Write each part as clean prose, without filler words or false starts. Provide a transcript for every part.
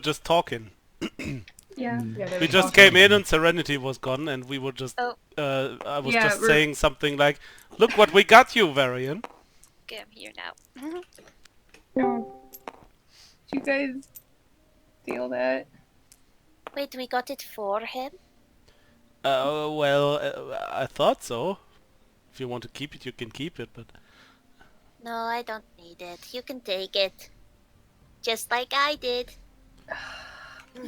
just talking. Yeah. Yeah, We just came in and Serenity was gone, and we were just. Oh. I was Yeah, just saying something like, "Look what we got you, Varian." Okay, I'm here now. Oh. Did you guys feel that? Wait, we got it for him? Well, I thought so. If you want to keep it, you can keep it, but... No, I don't need it. You can take it. Just like I did.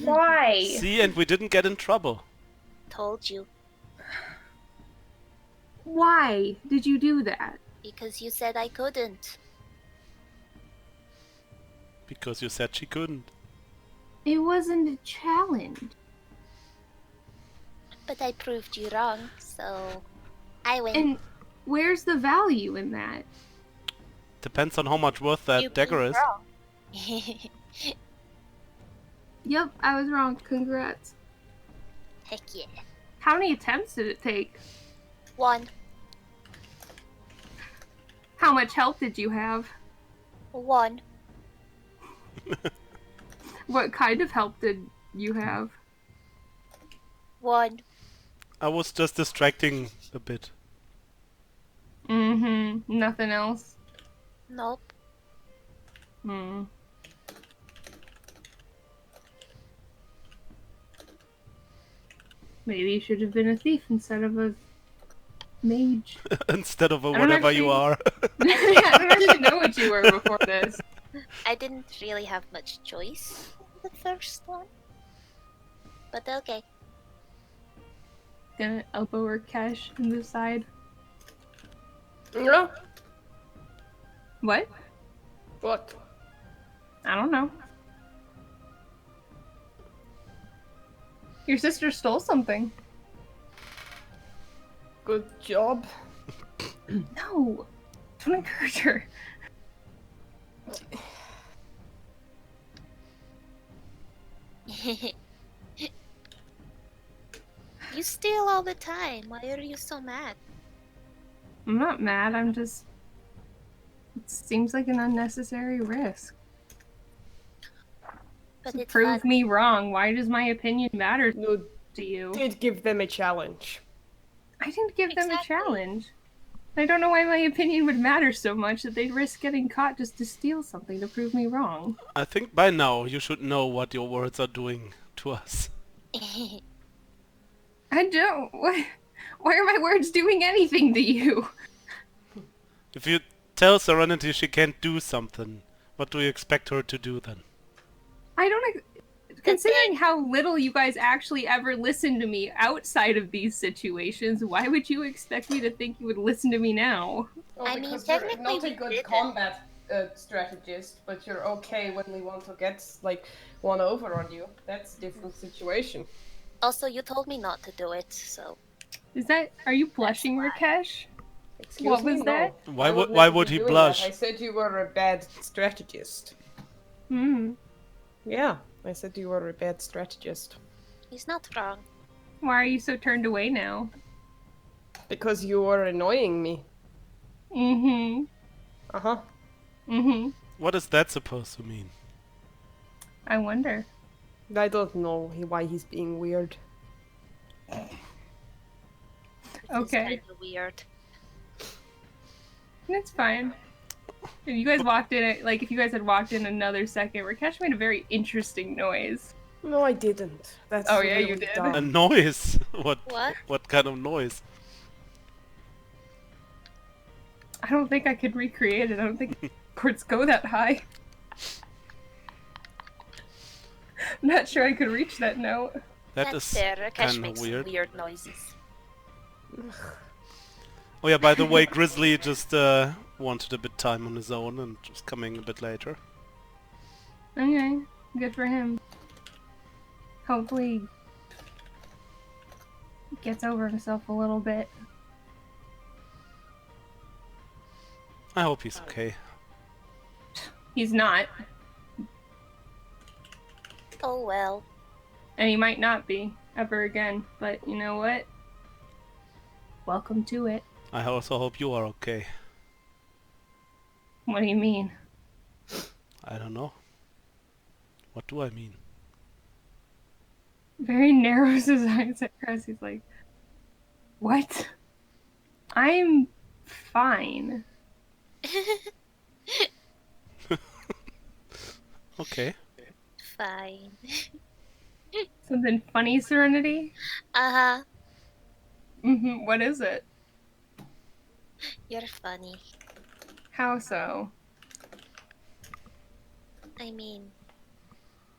Why? See, and we didn't get in trouble. Told you. Why did you do that? Because you said I couldn't. Because you said she couldn't. It wasn't a challenge. But I proved you wrong, so I win. And where's the value in that? Depends on how much worth that You dagger being is. wrong. Yep, I was wrong. Congrats. Heck yeah. How many attempts did it take? 1. How much help did you have? 1. What kind of help did you have? 1. I was just distracting a bit. Mm-hmm. Nothing else? Nope. Hmm. Maybe you should have been a thief instead of a mage. Instead of a I don't whatever you actually- are. Yeah, I don't actually know what you were before this. I didn't really have much choice in the first one. But okay. Gonna elbow her cash in the side. No? What? What? I don't know. Your sister stole something. Good job. No. Don't encourage her. You steal all the time. Why are you so mad? I'm not mad, I'm just... It seems like an unnecessary risk. But To it's prove fun. me wrong, why does my opinion matter You to you? did give them a challenge. I didn't give them a Exactly. challenge. I don't know why my opinion would matter so much that they'd risk getting caught just to steal something to prove me wrong. I think by now you should know what your words are doing to us. I don't. Why are my words doing anything to you? If you tell Serenity she can't do something, what do you expect her to do then? I don't. Considering how little you guys actually ever listen to me outside of these situations, why would you expect me to think you would listen to me now? Well, I mean, because you're technically not a we good did it. combat strategist, but you're okay when we want to get like one over on you. That's a different situation. Also, you told me not to do it, so... Is that? Are you blushing, why. Rakesh? Excuse What me, was no. that? Why I would never be he doing blush? that. I said you were a bad strategist. Hmm. Yeah, I said you were a bad strategist. He's not wrong. Why are you so turned away now? Because you were annoying me. Mm-hmm. Uh-huh. Mm-hmm. What is that supposed to mean? I wonder. I don't know why he's being weird. It's Okay. kind of weird. It's fine. If you guys walked in, if you guys had walked in another second, Rakesh made a very interesting noise. No, I didn't. That's Oh, yeah, really you did. A dumb. noise? What? What? What kind of noise? I don't think I could recreate it. I don't think chords go that high. I'm not sure I could reach that note. That That's is fair. Rakesh kind of makes weird. weird noises. Oh yeah, by the way, Grizzly just wanted a bit time on his own and just coming a bit later. Okay, good for him. Hopefully, he gets over himself a little bit. I hope he's okay. He's not, Oh well. and he might not be ever again. But you know what? Welcome to it. I also hope you are okay. What do you mean? I don't know. What do I mean? Very narrows his eyes at Cress. He's like, what? I'm fine. Okay. Fine. Something funny, Serenity? Uh-huh. What is it? You're funny. How so? I mean,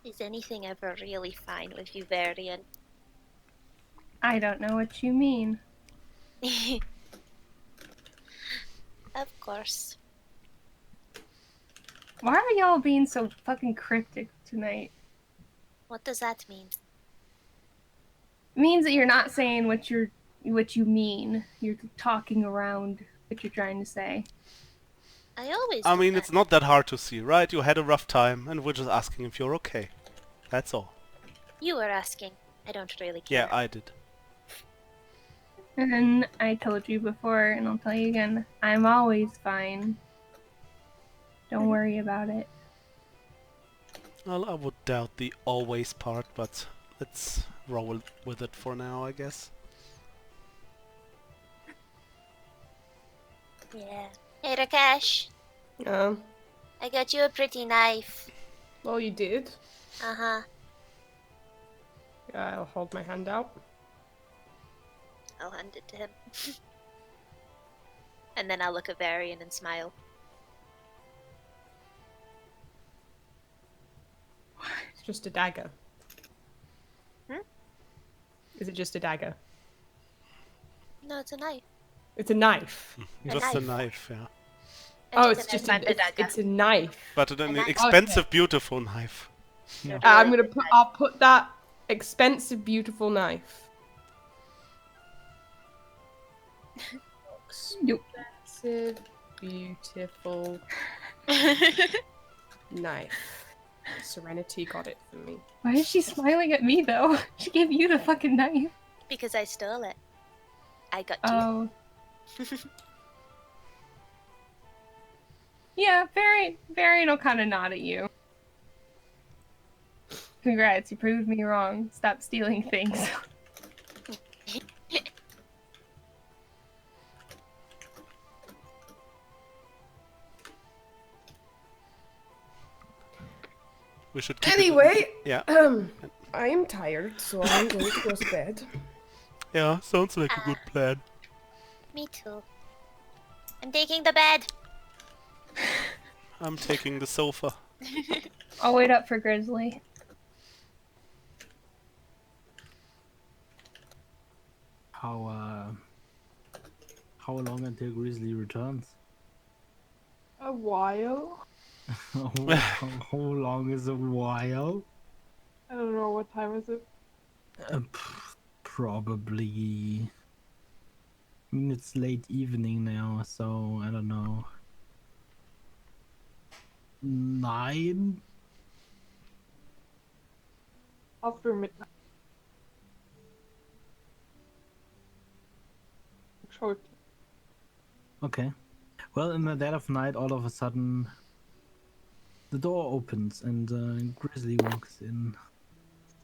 is anything ever really fine with you, Varian? I don't know what you mean. Of course. Why are y'all being so fucking cryptic tonight? What does that mean? It means that you're not saying what you mean. You're talking around what you're trying to say. I always I do mean, that. it's not that hard to see, right? You had a rough time, and we're just asking if you're okay. That's all. You were asking. I don't really Yeah, care. I did. And I told you before, and I'll tell you again, I'm always fine. Don't worry about it. Well, I would doubt the always part, but let's roll with it for now, I guess. Yeah. Hey, Rakesh. Um, I got you a pretty knife. well, you did. Uh-huh. I'll hold my hand out. I'll hand it to him. And then I'll look at Varian and smile. It's just a dagger. Hmm? Is it just a dagger? No, it's a knife. It's a knife. Just a knife. knife, yeah. Oh, And it's a just knife and a dagger. it's a knife. But an And I- expensive, beautiful knife. No, I'm really gonna I'll put that expensive, beautiful knife. Nope. Expensive, beautiful knife. Serenity got it for me. Why is she smiling at me though? She gave you the fucking knife. Because I stole it. I got you. Oh. Yeah, Varian will kind of nod at you. Congrats, you proved me wrong. Stop stealing things. We should keep it. Anyway, Yeah. I am tired, so I'm going to go to bed. Yeah, sounds like a good plan. Me too. I'm taking the bed. I'm taking the sofa. I'll wait up for Grizzly. How long until Grizzly returns? A while? How long is a while? I don't know, what time is it? Probably. I mean, it's late evening now, so I don't know. 9? After midnight. Short. Okay. Well, in the dead of night, all of a sudden, the door opens and Grizzly walks in.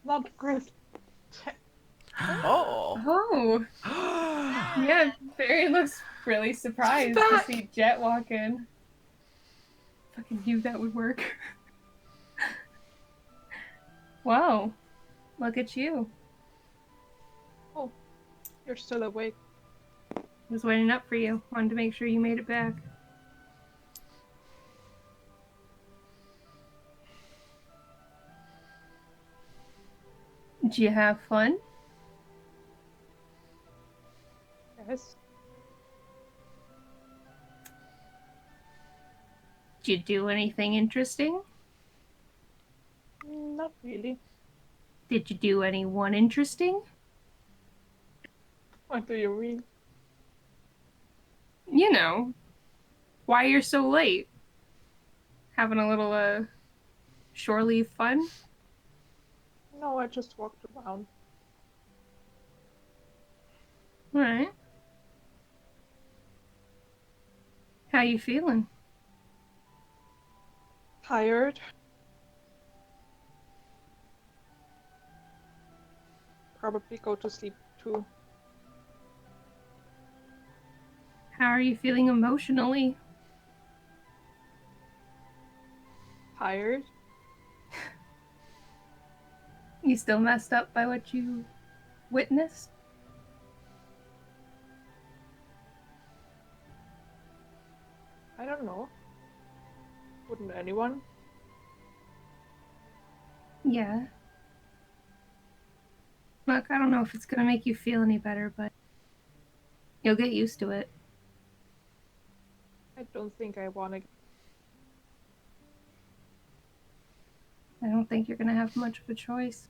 Not Chris. Oh! Oh. Yeah, Varian looks really surprised to see Jet walk in. Fucking knew that would work. Wow. Look at you. You're still awake. Was waiting up for you. Wanted to make sure you made it back. Did you have fun? Yes. Did you do anything interesting? Not really. Did you do anyone interesting? What do you mean? You know, why you're so late. Having a little, shore leave fun? No, I just walked around. Alright. How you feeling? Tired. probably go to sleep too. How are you feeling emotionally? Tired? You still messed up by what you witnessed? I don't know. Wouldn't anyone? Yeah. Look, I don't know if it's gonna make you feel any better, but you'll get used to it. I don't think I want to. I don't think you're gonna have much of a choice,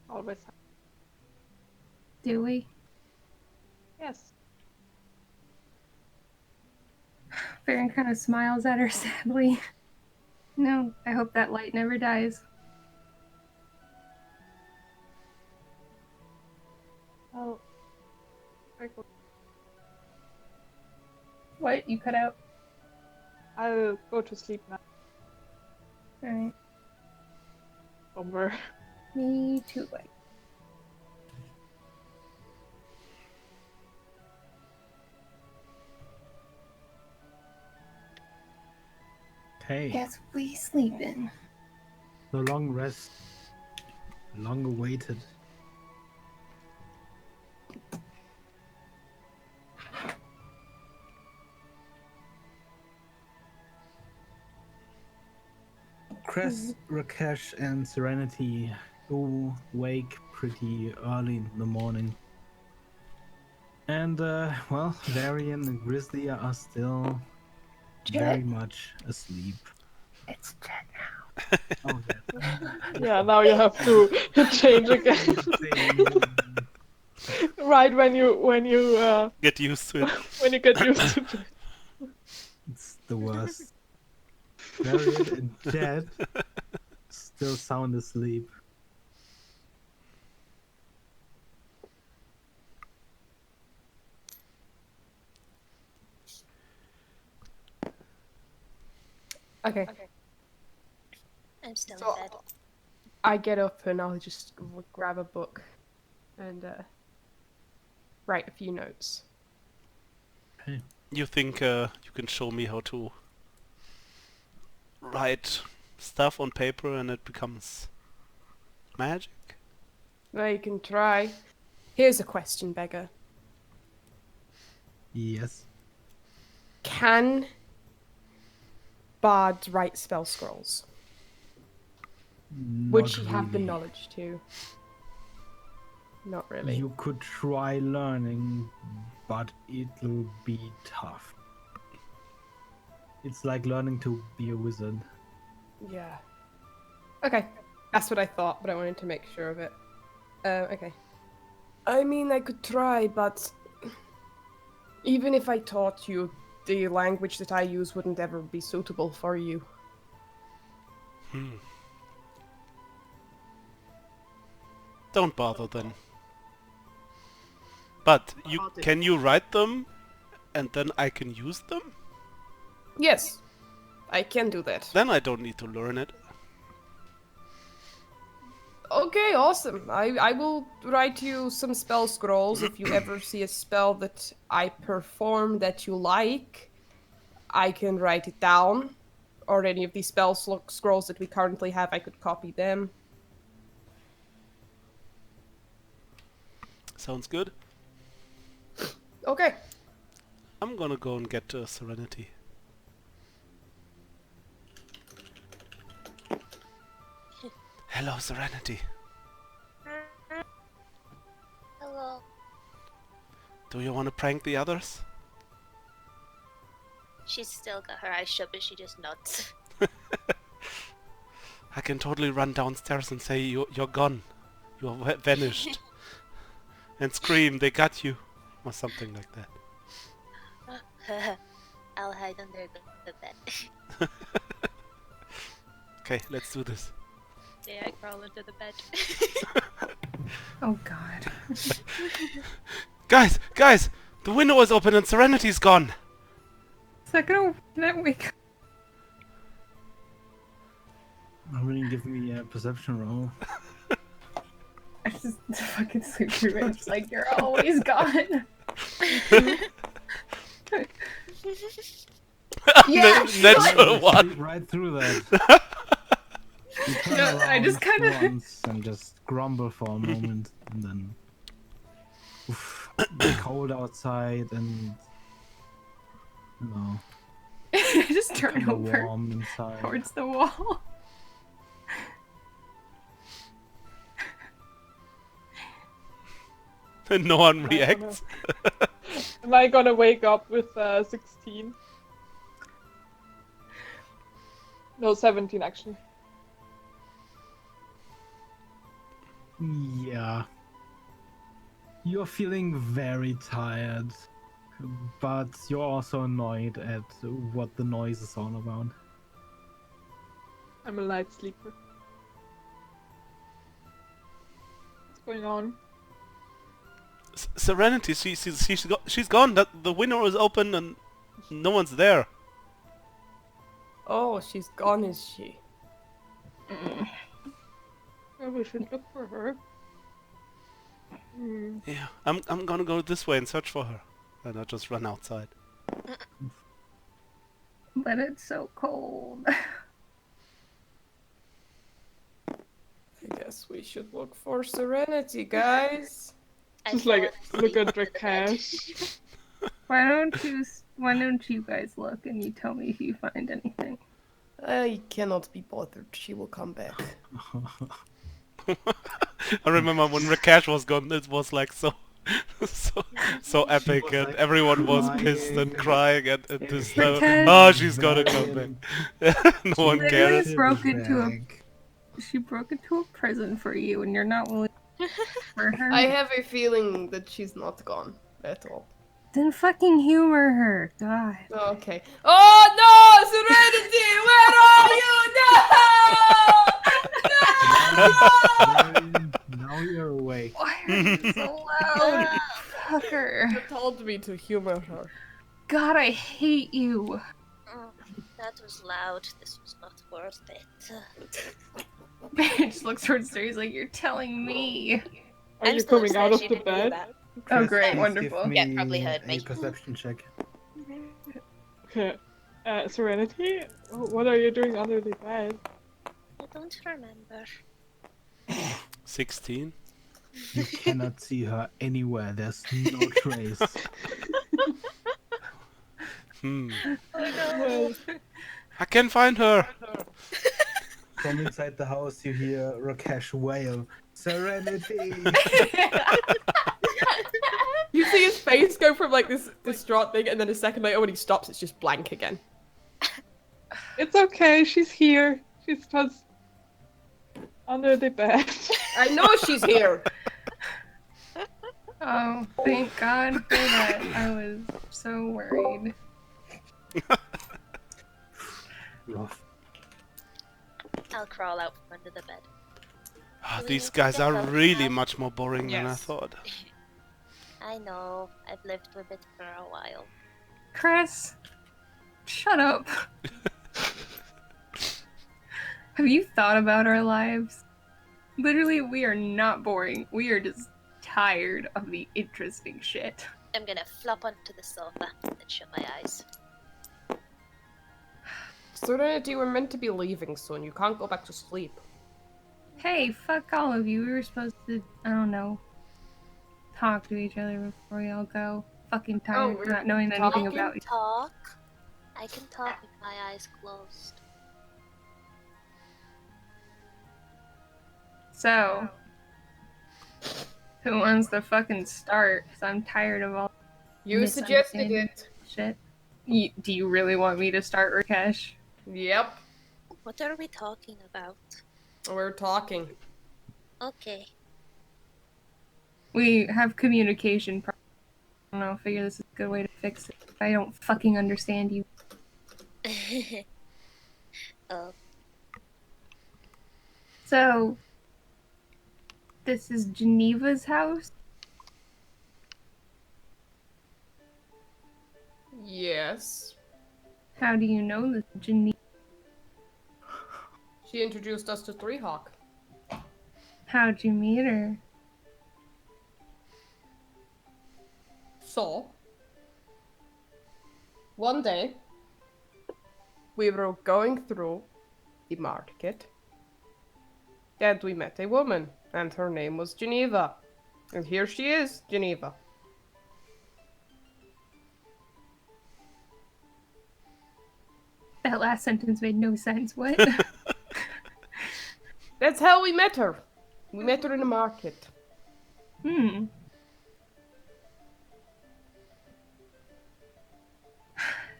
Always. do we? Yes. Farron kind of smiles at her sadly. No, I hope that light never dies. Well, I go. What? You cut out? I'll go to sleep now. Alright. Somewhere. Me too. Okay. Guess we sleeping. The long rest. Long awaited. Cress, Rakesh, and Serenity go wake pretty early in the morning. And, well, Varian and Grizzly are still very much asleep. It's Jet now. Oh, Yeah, now you have to change again. Right when you Get used to it. when you get used to it. It's the worst. Varian and Jet still sound asleep. Okay. I'm still So- in bed. I get up and I'll just grab a book and write a few notes. Okay. You think you can show me how to write stuff on paper and it becomes magic? Well, you can try. Here's a question, Beggar. Yes. Can bards write spell scrolls? Would Not she have the really. knowledge to? Not really. You could try learning, but it'll be tough. It's like learning to be a wizard. Yeah. Okay. That's what I thought, but I wanted to make sure of it. Okay. I mean, I could try, but even if I taught you, the language that I use wouldn't ever be suitable for you. Don't bother then. But can you write them and then I can use them? Yes, I can do that. Then I don't need to learn it. Okay, awesome. I will write you some spell scrolls if you ever see a spell that I perform that you like. I can write it down. Or any of these spell scrolls that we currently have, I could copy them. Sounds good. Okay. I'm gonna go and get Serenity. Hello, Serenity. Hello. Do you want to prank the others? She's still got her eyes shut, but she just nods. I can totally run downstairs and say you're gone. You're vanished. And scream, they got you. Or something like that. I'll hide under the bed. Okay, let's do this. Yeah, I crawl under the bed. Oh god. Guys! The window is open and Serenity's gone! Is that gonna wake up? Really give me a perception roll. I just fucking sleep through it. It's like, you're always gone. Yeah, Natural Sleep one. right through that. You turn No, I around just kinda- once and just grumble for a moment, and then the cold outside and just turn kinda over warm inside. towards the wall. And no one reacts. Am I gonna wake up with 16? No, 17 actually. Yeah. You're feeling very tired, but you're also annoyed at what the noise is all about. I'm a light sleeper. What's going on? Serenity, she's gone. The window is open and no one's there. Oh, she's gone, is she? Oh, we should look for her. Hmm. Yeah, I'm gonna go this way and search for her, and I'll just run outside. But it's so cold. I guess we should look for Serenity, guys. Just like look at the cash. Why don't you guys look and you tell me if you find anything? I cannot be bothered. She will come back. I remember when Rakesh was gone, it was like so epic, was, and like, everyone was pissed and crying. crying, and this Rakesh- oh, she's gonna come back. No one Literally cares. broke she broke into a prison for you, and you're not willing for her. I have a feeling that she's not gone at all. Then fucking humor her, God. Okay. Oh no, Serenity, where are you? No! Now you're awake. Why are you so loud? Fucker. You told me to humor her. God, I hate you. That was loud. This was not worth it. Bitch looks towards her. He's like, you're telling me. Are I'm you still coming out upset of she the didn't do bed? that. Oh, Chris, great, please wonderful. give me Yeah, probably heard me. a perception check. Okay. Serenity, what are you doing under the bed? I don't remember. 16. You cannot see her anywhere. There's no trace. Well, I can find her. From inside the house, you hear Rakesh wail, "Serenity!" You see his face go from like this distraught thing, and then a second later when he stops, it's just blank again. it's okay. She's here. She's just under the bed. I know she's here! Oh, thank God for that. I was so worried. Rough. I'll crawl out from under the bed. These guys are really much more boring than I Yes. thought. I know. I've lived with it for a while. Chris, shut up. Have you thought about our lives? Literally, we are not boring. We are just tired of the interesting shit. I'm gonna flop onto the sofa and shut my eyes. Serenity, we're meant to be leaving soon. You can't go back to sleep. Hey, fuck all of you. We were supposed to, I don't know, talk to each other before we all go. Fucking tired we're of not knowing anything I about can you. talk. I can talk with my eyes closed. So, who wants to fucking start? Because I'm tired of all You suggested it. shit. Do you really want me to start, Rakesh? Yep. What are we talking about? We're talking. Okay. We have communication problems. I don't know, figure this is a good way to fix it. I don't fucking understand you. Oh, So, this is Geneva's house? Yes. How do you know this Geneva? She introduced us to Three Hawk. How'd you meet her? So, one day, we were going through the market, and we met a woman, and her name was Geneva. And here she is, Geneva. That last sentence made no sense. What? That's how we met her. We met her in the market. Hmm.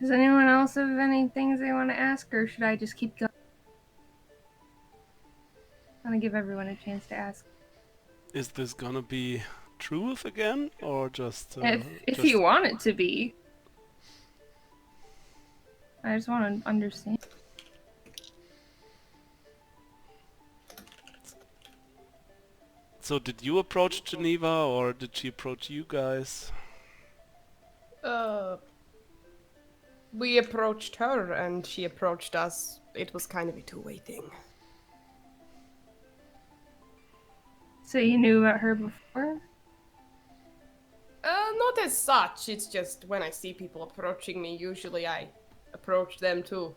Does anyone else have any things they want to ask, or should I just keep going? I want to give everyone a chance to ask. Is this gonna be truth again, or just If just you want it to be. I just want to understand. So did you approach Geneva, or did she approach you guys? We approached her, and she approached us. It was kind of a two-way thing. So you knew about her before? Not as such. It's just when I see people approaching me, usually I approach them too.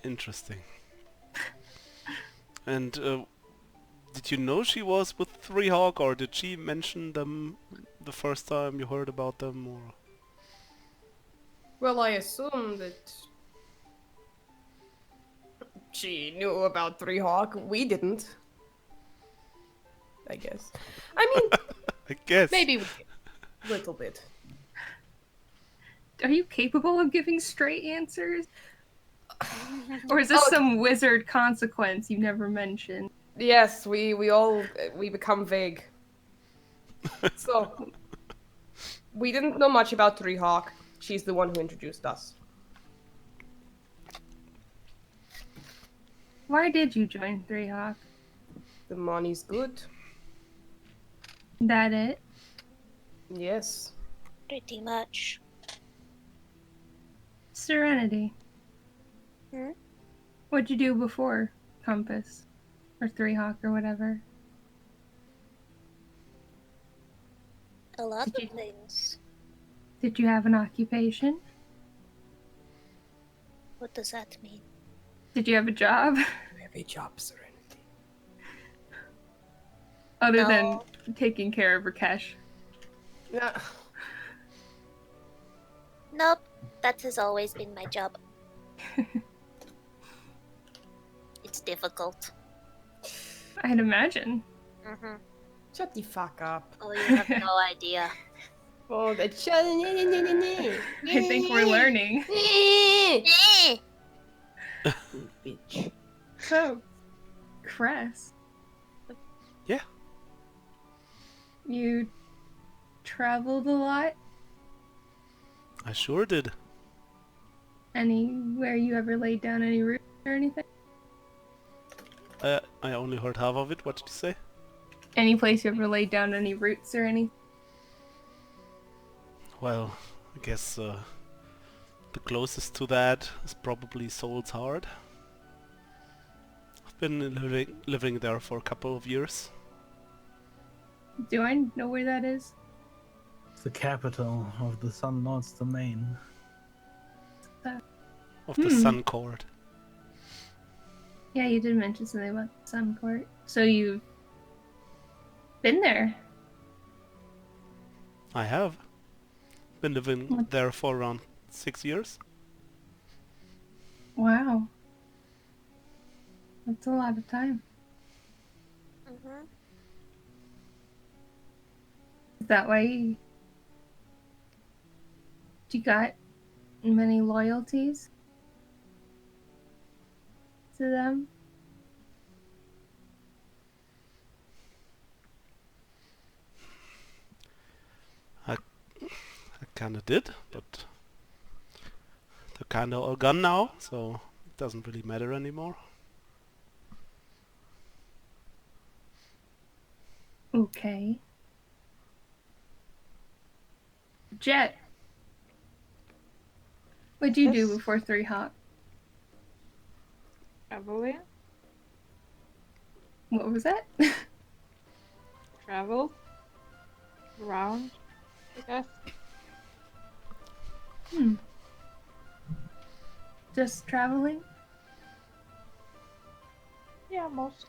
Interesting. And did you know she was with Three Hawk, or did she mention them the first time you heard about them, or? Well, I assume that she knew about Three Hawk. We didn't. I guess. I mean, I guess. maybe we did. Little bit. Are you capable of giving straight answers? Or is this some wizard consequence you never mentioned? Yes, we become vague. So, we didn't know much about Three Hawk. She's the one who introduced us. Why did you join Three Hawk? The money's good. That it? Yes. Pretty much. Serenity. Hmm? What'd you do before Compass? Or Three Hawk or whatever? A lot Did of you- things. Did you have an occupation? What does that mean? Did you have a job? We have a job, Serenity. Other No. than taking care of Rakesh. Yeah. Nope. That has always been my job. It's difficult. I'd imagine. Mm-hmm. Shut the fuck up. Oh, you have no idea. Oh, that shut. I think we're learning. Eh! Bitch. So, Cress. Yeah. You traveled a lot? I sure did. Anywhere you ever laid down any roots or anything? I only heard half of it. What did you say? Any place you ever laid down any roots or anything? Well, I guess the closest to that is probably Soul's Heart. I've been living there for a couple of years. Do I know where that is? It's the capital of the Sun Lord's domain. Of the Sun Court. Yeah, you did mention something about the Sun Court. So you've been there? I have. Been living there for around 6 years. Wow. That's a lot of time. Mm-hmm. Is that why you got many loyalties to them? I kinda did, but they're kinda all gone now, so it doesn't really matter anymore. Okay. Jet. What'd you do Yes? before Three Hawk? Evelyn? What was that? travel around, I guess. Just traveling? Yeah, most.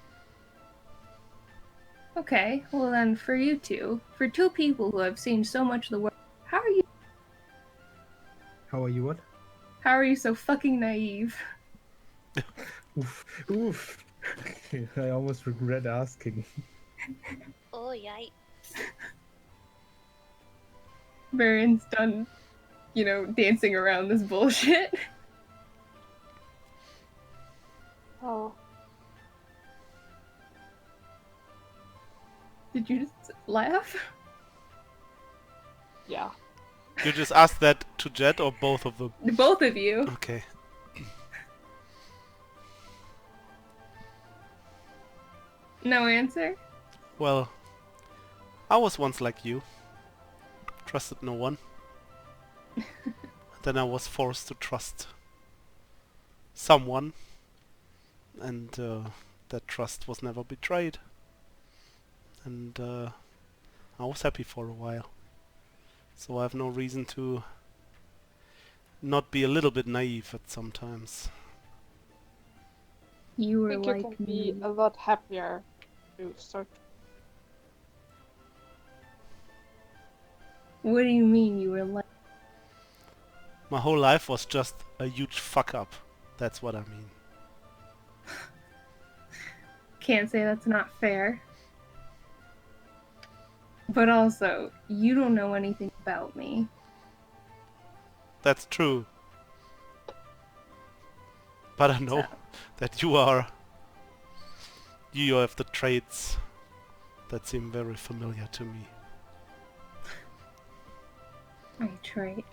Okay, well then for you two, for two people who have seen so much of the world, how are you How are you? What? so fucking naive? Oof. Oof. I almost regret asking. Oh, yikes. Baron's done, dancing around this bullshit. Oh, Did you just laugh? yeah. You just asked that to Jet or both of them? Both of you. Okay. No answer? Well, I was once like you. Trusted no one. Then I was forced to trust someone. And that trust was never betrayed. And I was happy for a while. So I have no reason to not be a little bit naive at sometimes. You I were think you like can me. be a lot happier to start. What do you mean you were like? My whole life was just a huge fuck up. That's what I mean. Can't say that's not fair. But also, you don't know anything about me. That's true. But I know that you are... You have the traits that seem very familiar to me. My trait.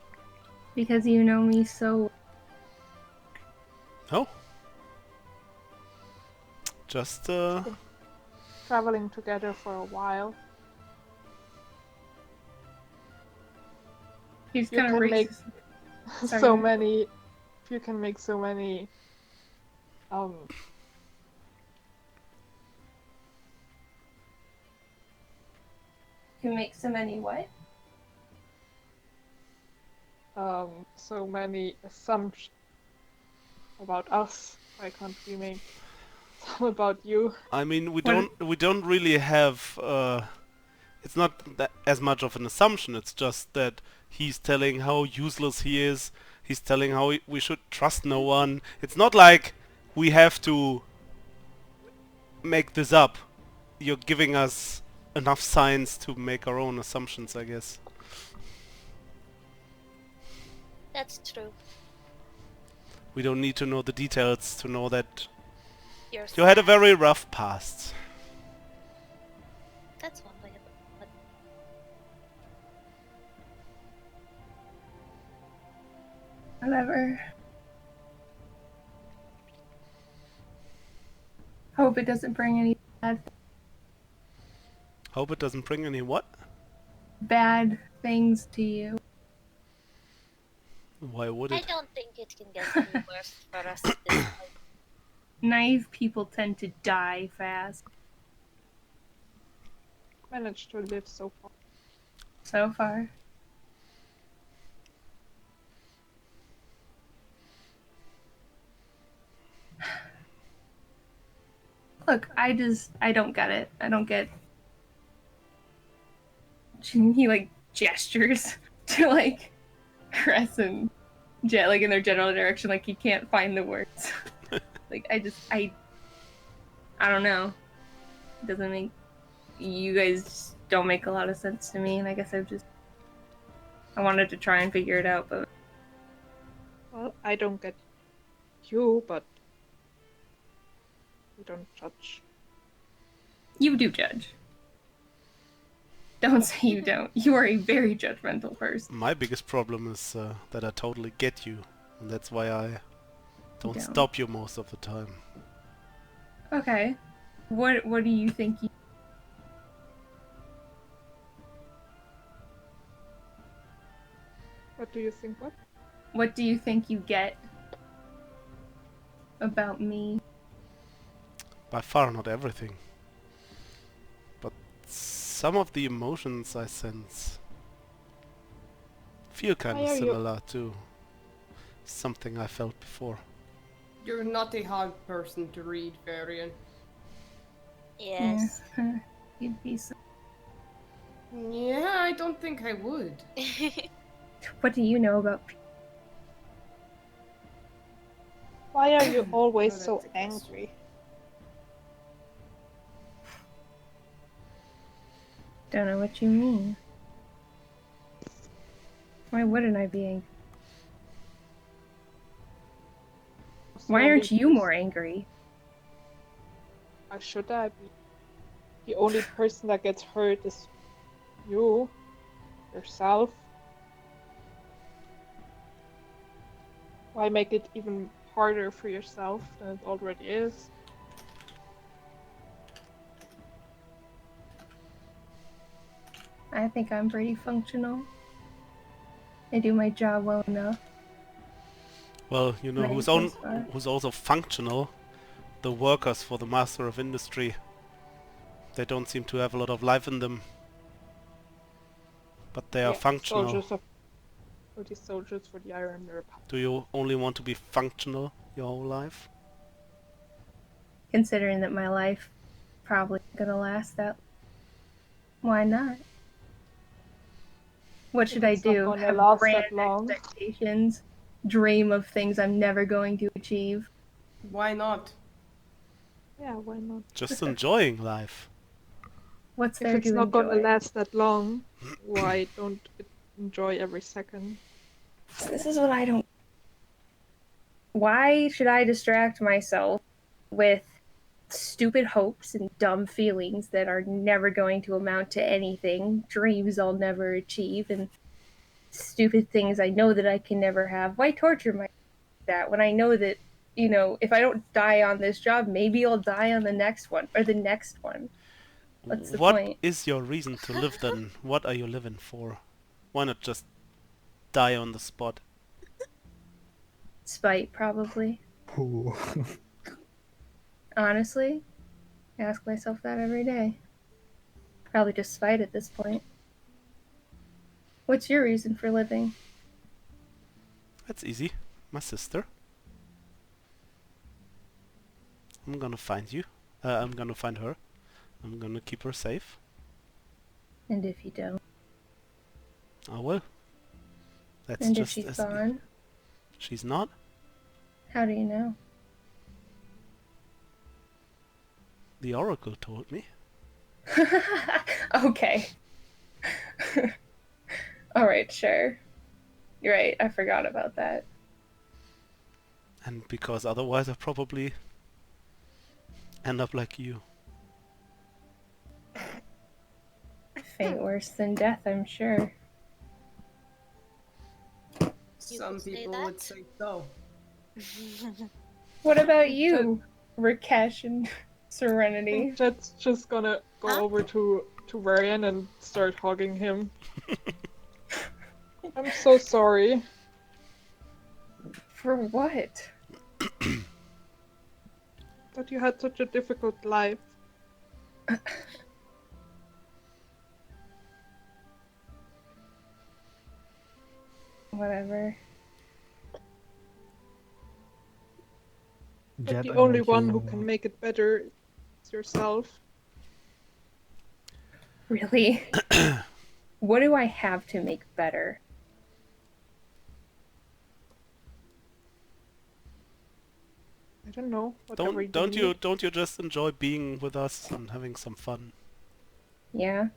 Because you know me so... Oh? Just, Traveling together for a while. He's You kind of can make Sorry, so go ahead. many. You can make so many. You make so many what? So many assumptions about us. Why can't we make some about you? I mean, we What- don't really have, it's not that as much of an assumption, it's just that he's telling how useless he is, he's telling how we should trust no one. It's not like we have to make this up. You're giving us enough signs to make our own assumptions, I guess. That's true. We don't need to know the details to know that You're you had a sad. very rough past. That's one way of it. Whatever. Hope it doesn't bring any Hope it doesn't bring any what? bad things to you. Why would I it? don't think it can get any worse for us at this point. Naive people tend to die fast. Managed to live so far. So far. Look, I don't get it. I don't get... He, like, gestures to, like, Cress and Jet, like, in their general direction, like, he can't find the words. Like, I don't know. It doesn't make... You guys just don't make a lot of sense to me, and I guess I wanted to try and figure it out, but... Well, I don't get you, but we don't judge. You do judge. Don't say you don't. You are a very judgmental person. My biggest problem is that I totally get you, and that's why I don't don't. stop you most of the time. Okay. What do you think you... What do you think? What? What do you think you get about me? By far not everything. But some of the emotions I sense feel kind Why of are you- similar to something I felt before. You're not a hard person to read, Varian. Yes. Yeah. You'd be so... Yeah, I don't think I would. What do you know about people? Why are you always No, so that's a question. angry? Don't know what you mean. Why wouldn't I be angry? Why aren't you more angry? Why should I be? The only person that gets hurt is you, yourself. Why make it even harder for yourself than it already is? I think I'm pretty functional. I do my job well enough. Well, you know Right, who's also functional? The workers for the Master of Industry. They don't seem to have a lot of life in them. But they are functional. Soldiers for the Iron Republic. Do you only want to be functional your whole life? Considering that my life probably gonna last that. Why not? What should I It's not do? gonna Have last grand that long. expectations? Dream of things I'm never going to achieve? Why not? Yeah, why not? Just enjoying life. What's If there it's to not gonna enjoy? last that long, why don't enjoy every second? This is what I don't. Why should I distract myself with stupid hopes and dumb feelings that are never going to amount to anything, dreams I'll never achieve, and stupid things I know that I can never have? Why torture myself like that when I know that, you know, if I don't die on this job, maybe I'll die on the next one or the next one? What's the What point? is your reason to live then? What are you living for? Why not just die on the spot? Spite, probably. Ooh. Honestly, I ask myself that every day. Probably just spite at this point. What's your reason for living? That's easy. My sister. I'm gonna find you. I'm gonna find her. I'm gonna keep her safe. And if you don't? I will. That's And if just she's as gone? she's not. How do you know? The Oracle told me. Okay. Alright, sure. You're right, I forgot about that. And because otherwise I probably end up like you. Fate worse than death, I'm sure. Some would say people would that? say so. What about you, Rakesh and Serenity? Jet's just gonna go Huh? over to Varian and start hugging him. I'm so sorry. For what? That you had such a difficult life. Whatever. But Jet, the I'm only one who making- can make it better is yourself. Really? What do I have to make better? I don't know. Whatever Don't you you need. don't you just enjoy being with us and having some fun? Yeah?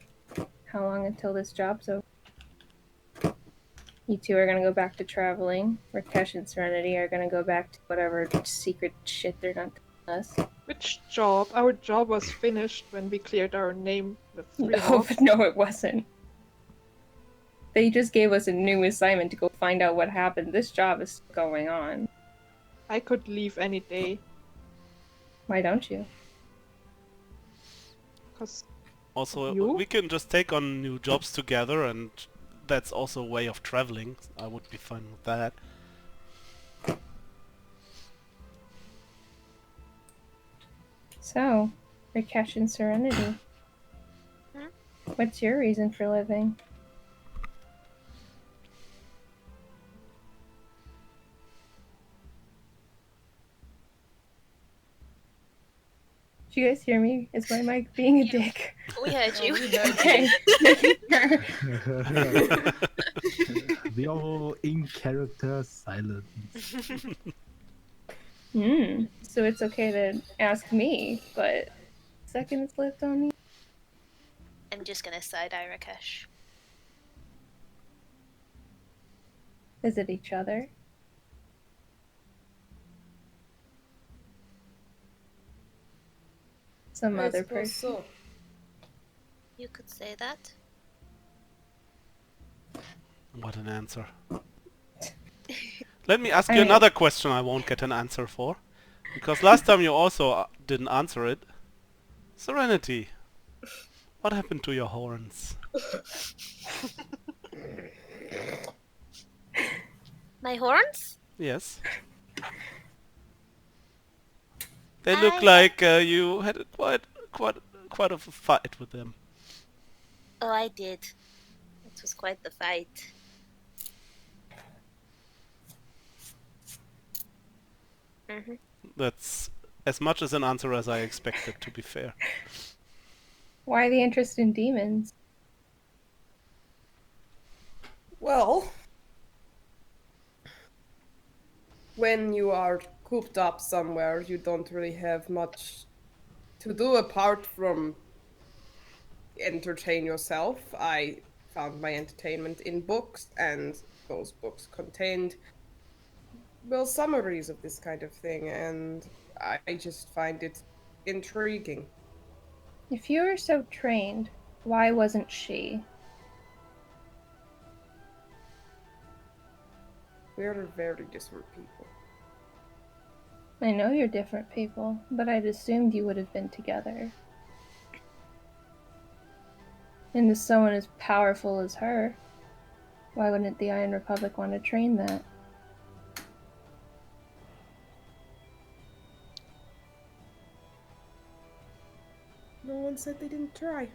How long until this job's over? You two are gonna go back to traveling. Rakesh and Serenity are gonna go back to whatever secret shit they're not telling us. Which job? Our job was finished when we cleared our name with 3 No, hawks. no, it wasn't. They just gave us a new assignment to go find out what happened. This job is still going on. I could leave any day. Why don't you? Because Also, You? we can just take on new jobs together, and that's also a way of traveling. I would be fine with that. So, Rakesh and Serenity. What's your reason for living? Did you guys hear me? Is my mic being a dick? We heard you. we heard Okay. Making sure. The all in character silence. So it's okay to ask me, but seconds left on me? I'm just gonna side-eye Rakesh. Is it each other? Some I other suppose person? so. You could say that. What an answer. Let me ask I you mean- another question I won't get an answer for. Because last time you also didn't answer it. Serenity. What happened to your horns? My horns? Yes. They look I- like you had quite of a fight with them. Oh, I did. It was quite the fight. Mm-hmm. That's as much as an answer as I expected, to be fair. Why the interest in demons? Well, when you are cooped up somewhere, you don't really have much to do apart from entertain yourself. I found my entertainment in books, and those books contained, well, summaries of this kind of thing, and I just find it intriguing. If you were so trained, why wasn't she? We're very different people. I know you're different people, but I'd assumed you would have been together. And as someone as powerful as her, why wouldn't the Iron Republic want to train that? No one said they didn't try.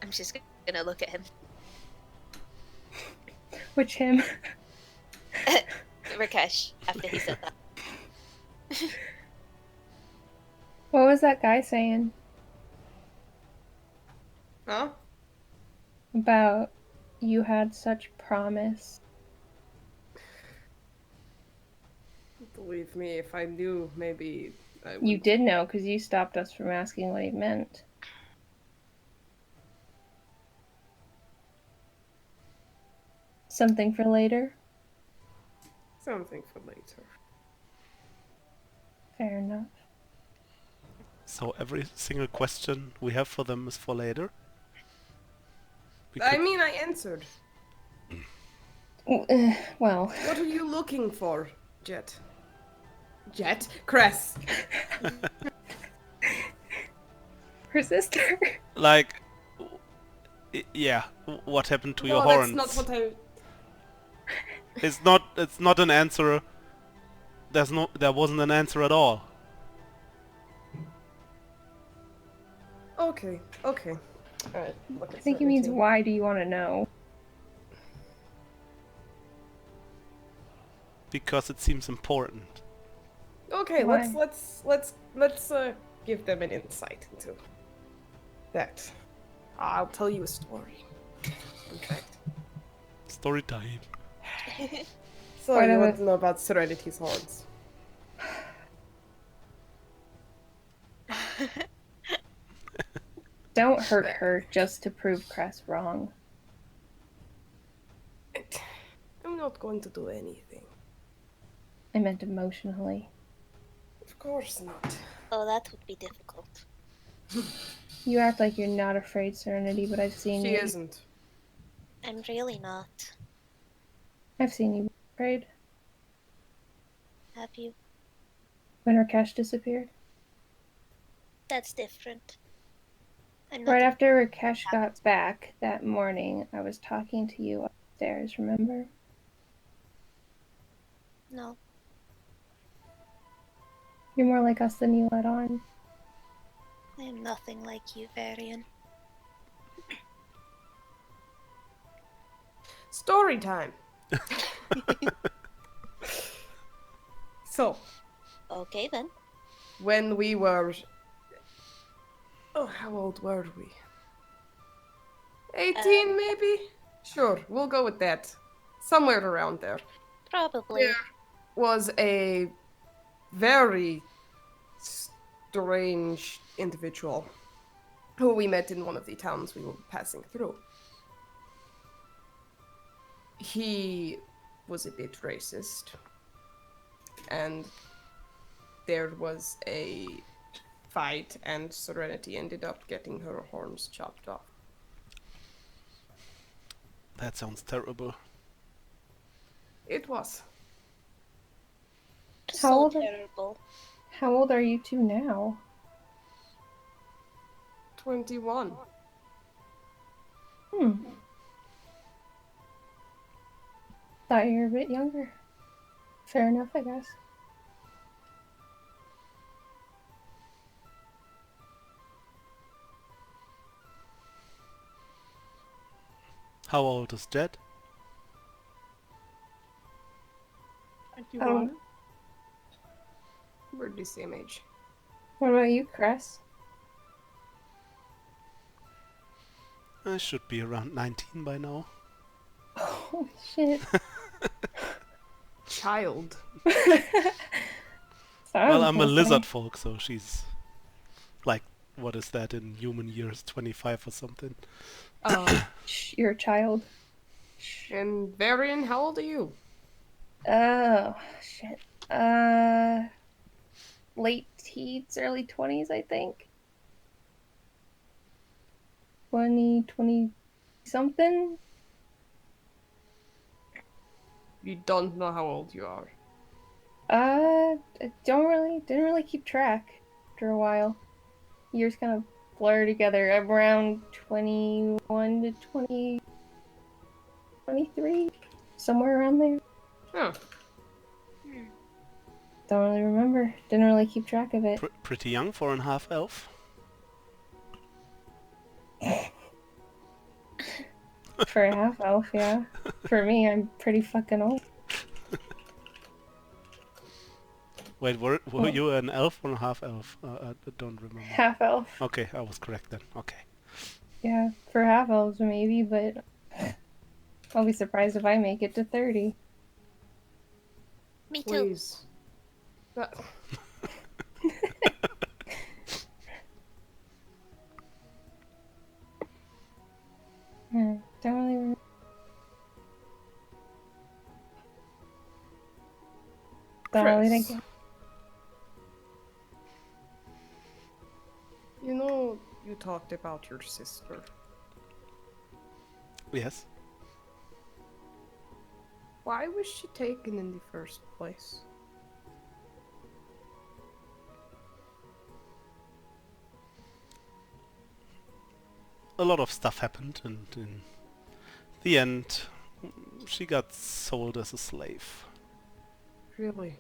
I'm just gonna look at him. Which him? Rakesh, after he said that. What was that guy saying Huh? about you had such promise? Believe me, if I knew, maybe I would. You did know because you stopped us from asking what he meant. Something for later? Something for later. Fair enough. So every single question we have for them is for later? We I could- mean, I answered. Well, What are you looking for, Jet? Jet? Cress. her sister. like, yeah, what happened to your No, horns? that's not what I. It's not an answer. There wasn't an answer at all. Okay, okay. Alright, look I at think he means 17. why do you want to know? Because it seems important. Okay, Why? let's give them an insight into that. I'll tell you a story. In fact. Story time. So Why you don't want we- to know about Serenity's horns? Don't hurt her just to prove Cress wrong. I'm not going to do anything. I meant emotionally. Of course not. Oh, that would be difficult. You act like you're not afraid, Serenity, but I've seen She you. isn't. I'm really not. I've seen you afraid. Have you? When Rakesh disappeared. That's different. I'm not. Right after Rakesh got back that morning, I was talking to you upstairs, remember? No. You're more like us than you let on. I am nothing like you, Varian. Story time. So, Okay then. when we were... Oh, how old were we? 18, maybe? Sure, we'll go with that. Somewhere around there. Probably. There was a very strange individual who we met in one of the towns we were passing through. He was a bit racist, and there was a fight, and Serenity ended up getting her horns chopped off. That sounds terrible. It was. How So old are- terrible. How old are you two now? 21. Hmm. Thought you were a bit younger. Fair enough, I guess. How old is Jed? 21. We're the same age. What about you, Chris? I should be around 19 by now. Holy shit. Child. Well, I'm a lizard folk, so she's like, what is that in human years? 25 or something. You're a child. And Varian, how old are you? Oh, shit. Late teens, early 20s, I think. 20 something? You don't know how old you are. I didn't really keep track after a while. Years kind of blur together. I'm around 21 to 20, 23, somewhere around there. Huh. Don't really remember. Didn't really keep track of it. Pretty young for an half elf. For a half elf, yeah. For me, I'm pretty fucking old. Wait, were you an elf or a half elf? I don't remember. Half elf. Okay, I was correct then. Okay. Yeah, for half elves maybe, but I'll be surprised if I make it to 30. Me too. Please. Yeah, don't really remember. Don't really Chris, think. you know, you talked about your sister. Yes. Why was she taken in the first place? A lot of stuff happened, and in the end, she got sold as a slave. Really?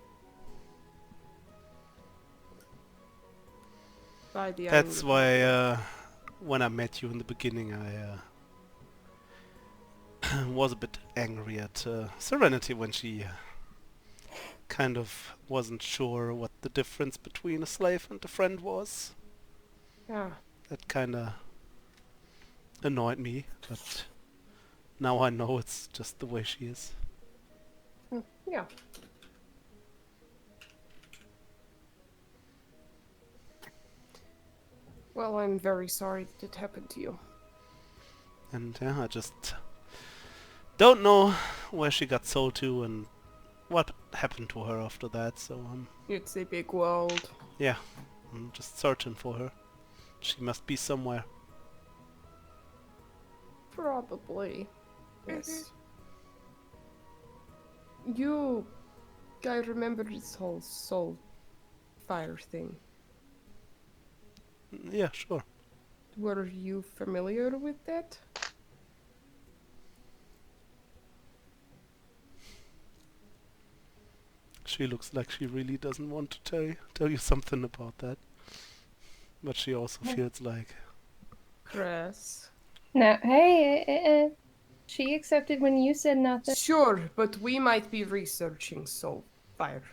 By the That's angry why, people. when I met you in the beginning, I was a bit angry at Serenity when she kind of wasn't sure what the difference between a slave and a friend was. Yeah. That kind of annoyed me, but now I know it's just the way she is. Yeah. Well, I'm very sorry that it happened to you. And yeah, I just don't know where she got sold to and what happened to her after that, so It's a big world. yeah, I'm just searching for her. She must be somewhere. Probably. Yes. You... I remember this whole soul fire thing. Yeah, sure. Were you familiar with that? She looks like she really doesn't want to tell you something about that. but she also feels like... Chris. No, hey, she accepted when you said nothing. Sure, but we might be researching Soulfire.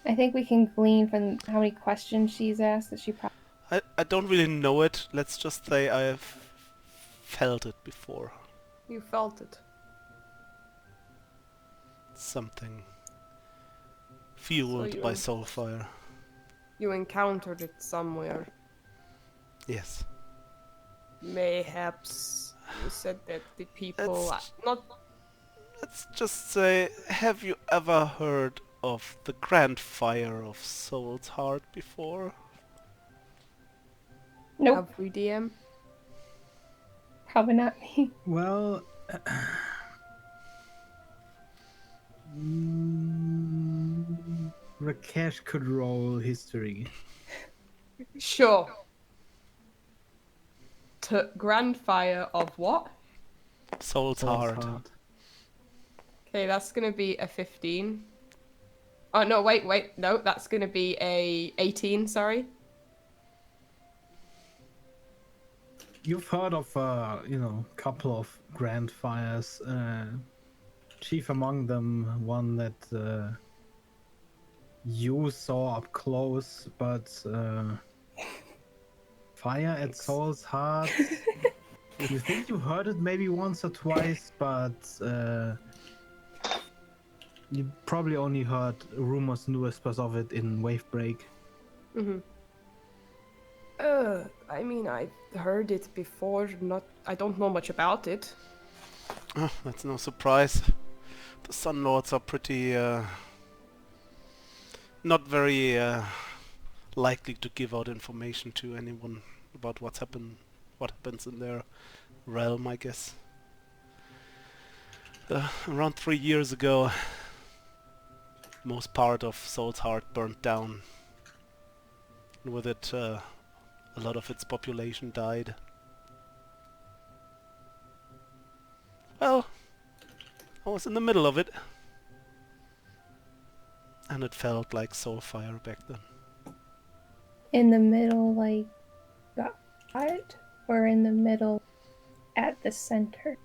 I think we can glean from how many questions she's asked that she probably. I don't really know it. Let's just say I have felt it before. You felt it. Something fueled you by en- soulfire. You encountered it somewhere. Yes. Mayhaps you said that the people Let's- not Let's just say, have you ever heard of the Grand Fire of Soul's Heart before? Nope, have we DM. probably not me. Well, Rakesh could roll history. Sure. Grandfire of what? Soul's Heart. Okay, that's gonna be a 15. Oh no, wait, no, that's gonna be a 18. Sorry. You've heard of, couple of grand fires. Chief among them, one that you saw up close, but fire at Soul's Heart. You think you heard it maybe once or twice, but you probably only heard rumors and whispers of it in Wavebreak. Mm-hmm. I mean, I've heard it before. I don't know much about it. Oh, that's no surprise. The Sun Lords are pretty not very likely to give out information to anyone about what happens in their realm, I guess. Around 3 years ago, most part of Soul's Heart burnt down. And with it, a lot of its population died. Well, I was in the middle of it. And it felt like Soulfire back then. In the middle, like, got or in the middle at the center?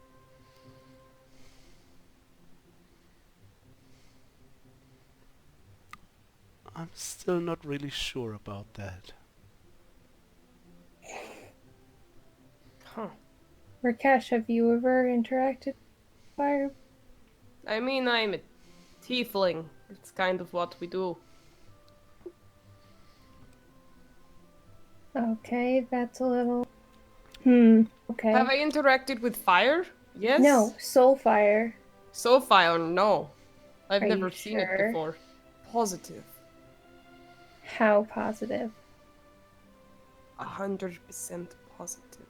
I'm still not really sure about that. Huh. Rakesh, have you ever interacted with fire? I mean, I'm a tiefling. It's kind of what we do. Okay, that's a little. Okay. Have I interacted with fire? Yes. No, soul fire. Soulfire, no. I've Are never you seen it sure? before. Positive. How positive? 100% positive.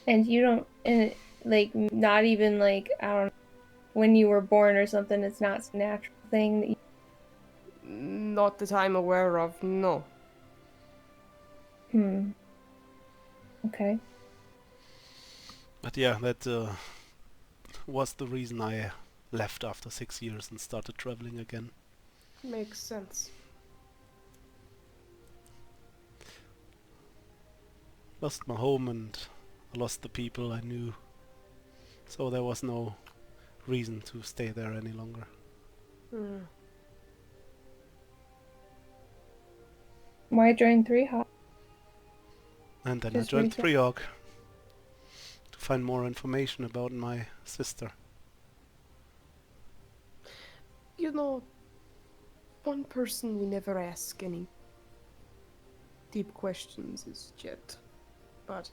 And you don't, and like, not even like, I don't know, when you were born or something, it's not some natural thing that you. Not that I'm aware of, no. Okay. But yeah, that was the reason I left after 6 years and started traveling again. Makes sense. Lost my home and I lost the people I knew. So there was no reason to stay there any longer. Why join 3 Hop? And then Just I joined reason- 3 to find more information about my sister. You know, one person we never ask any deep questions is Jet. But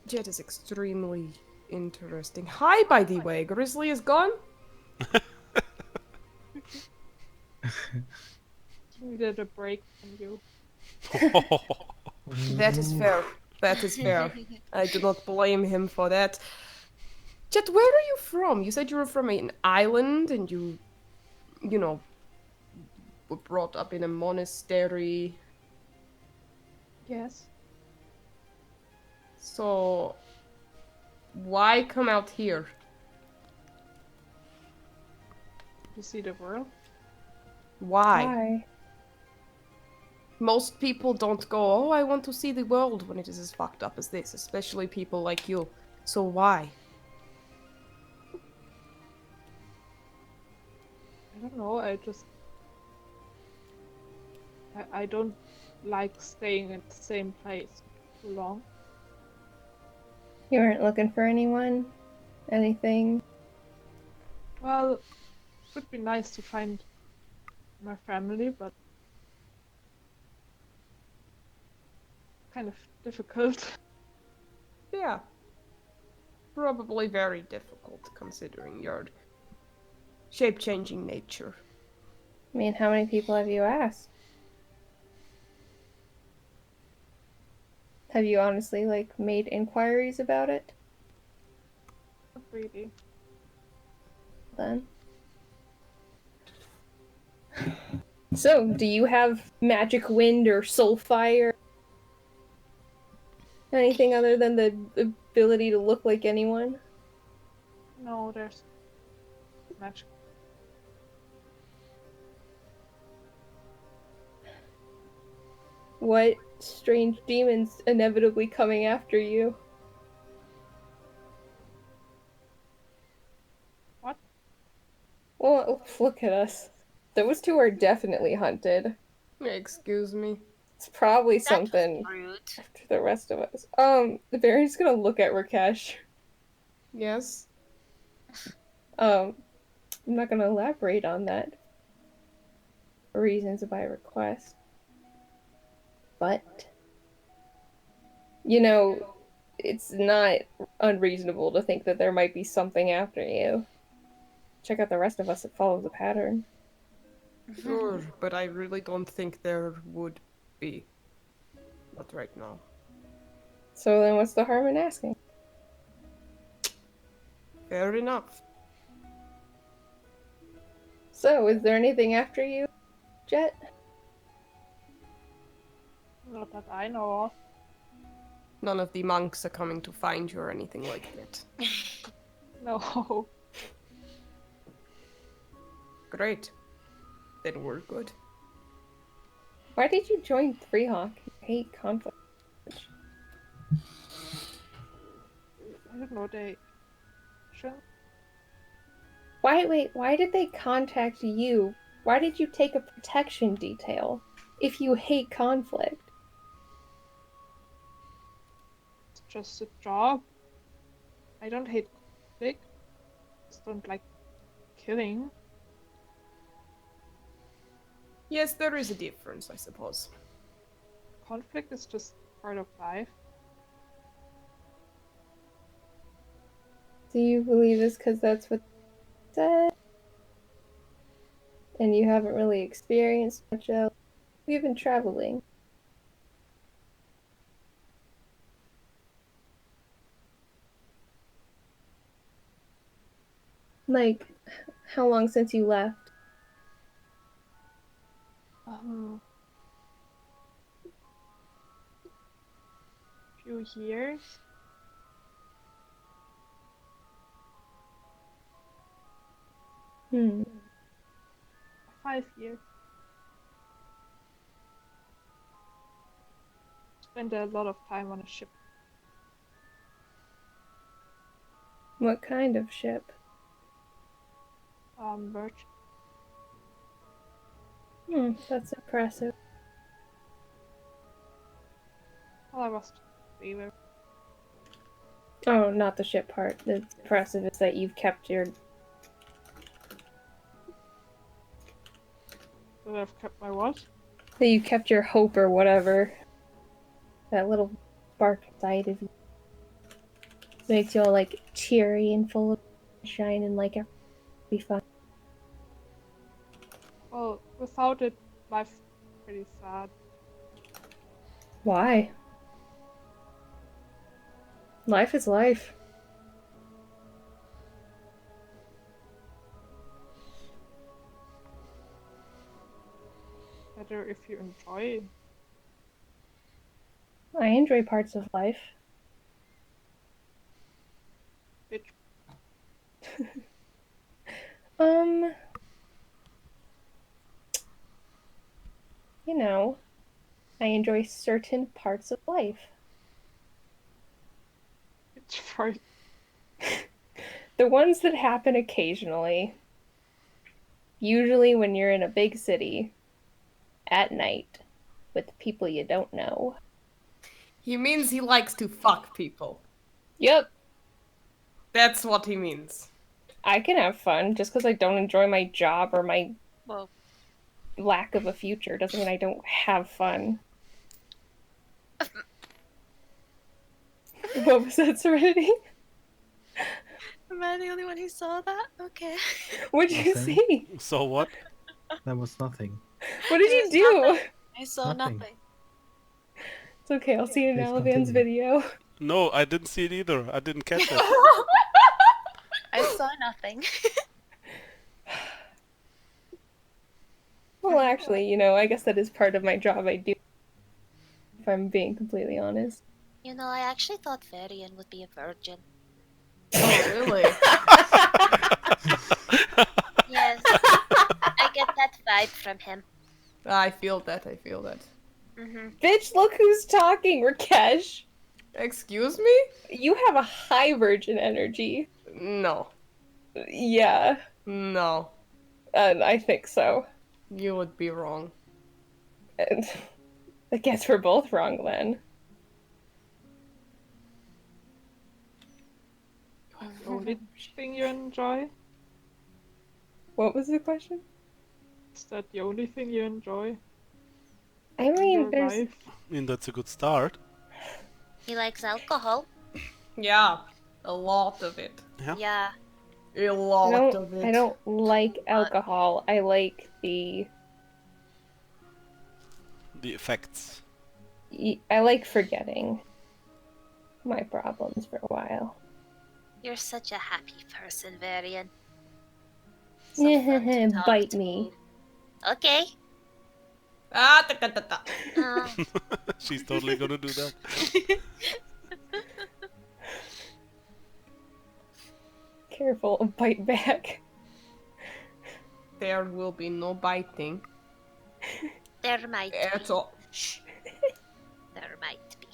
Jet is extremely interesting. Hi, by the way, Grizzly is gone? She needed a break from you. That is fair. That is fair. I do not blame him for that. Jet, where are you from? You said you were from an island and you know, were brought up in a monastery. Yes. So, why come out here? You see the world? Why? Most people don't go, oh, I want to see the world when it is as fucked up as this, especially people like you. So why? I don't know, I don't like staying in the same place too long. You weren't looking for anyone? Anything? Well, it would be nice to find my family, but kind of difficult. Yeah. Probably very difficult considering your shape-changing nature. I mean, how many people have you asked? Have you honestly, like, made inquiries about it? Not really. Then. So, do you have magic wind or soul fire? Anything other than the ability to look like anyone? No, there's magic. What strange demons inevitably coming after you? What? Well, look at us. Those two are definitely hunted. Excuse me. It's probably That was something rude. after the rest of us. The Baron's gonna look at Rakesh. Yes? I'm not gonna elaborate on that for reasons by request. But, you know, it's not unreasonable to think that there might be something after you. Check out the rest of us that follow the pattern. Sure, but I really don't think there would be. Not right now. So then what's the harm in asking? Fair enough. So, is there anything after you, Jet? Not that I know of. None of the monks are coming to find you or anything like that. No. Great. Then we're good. Why did you join Threehawk? You hate conflict. I don't know, they shouldn't. Why did they contact you? Why did you take a protection detail if you hate conflict? It's just a job. I don't hate conflict. Just don't like killing. Yes, there is a difference, I suppose. Conflict is just part of life. Do you believe this because that's what they said? And you haven't really experienced much else? You've been traveling. Like, how long since you left? Few years. Hmm. 5 years. Spent a lot of time on a ship. What kind of ship? Merchant. That's impressive. Well, I was weaver. Oh, not the ship part. The impressive is that you've kept your. That I've kept my what? That you kept your hope or whatever. That little spark inside of you. Makes you all like cheery and full of shine and like everything will be fun. Well, without it, life's pretty sad. Why? Life is life. Better if you enjoy. I enjoy parts of life. Bitch. You know, I enjoy certain parts of life. It's fine. The ones that happen occasionally. Usually when you're in a big city at night with people you don't know. He means he likes to fuck people. Yep, That's what he means. I can have fun. Just because I don't enjoy my job or my Well, lack of a future doesn't mean I don't have fun. What was that, Serenity? am I the only one who saw that? Okay. What'd you Nothing. see? So what? That was nothing. What did you There's do? nothing. I saw Nothing. nothing. It's okay, I'll see it in Please Alavan's continue. video. No, I didn't see it either. I didn't catch it. I saw nothing. Well, actually, you know, I guess that is part of my job I do, if I'm being completely honest. You know, I actually thought Varian would be a virgin. Oh, really? Yes. I get that vibe from him. I feel that, I feel that. Mm-hmm. Bitch, look who's talking, Rakesh! Excuse me? You have a high virgin energy. No. Yeah, No. I think so. You would be wrong. And I guess we're both wrong then. The only thing you enjoy? What was the question? Is that the only thing you enjoy I in mean, your there's life? I mean, that's a good start. He likes alcohol. Yeah, a lot of it. Yeah. Yeah. A lot of it. I don't like alcohol. I like the The effects. I like forgetting my problems for a while. You're such a happy person, Varian. So fun to talk Bite to. me. Okay. Ah, ta, ta, ta, ta. She's totally gonna do that. Careful, bite back. There will be no biting There might at be. all. Shh. There might be.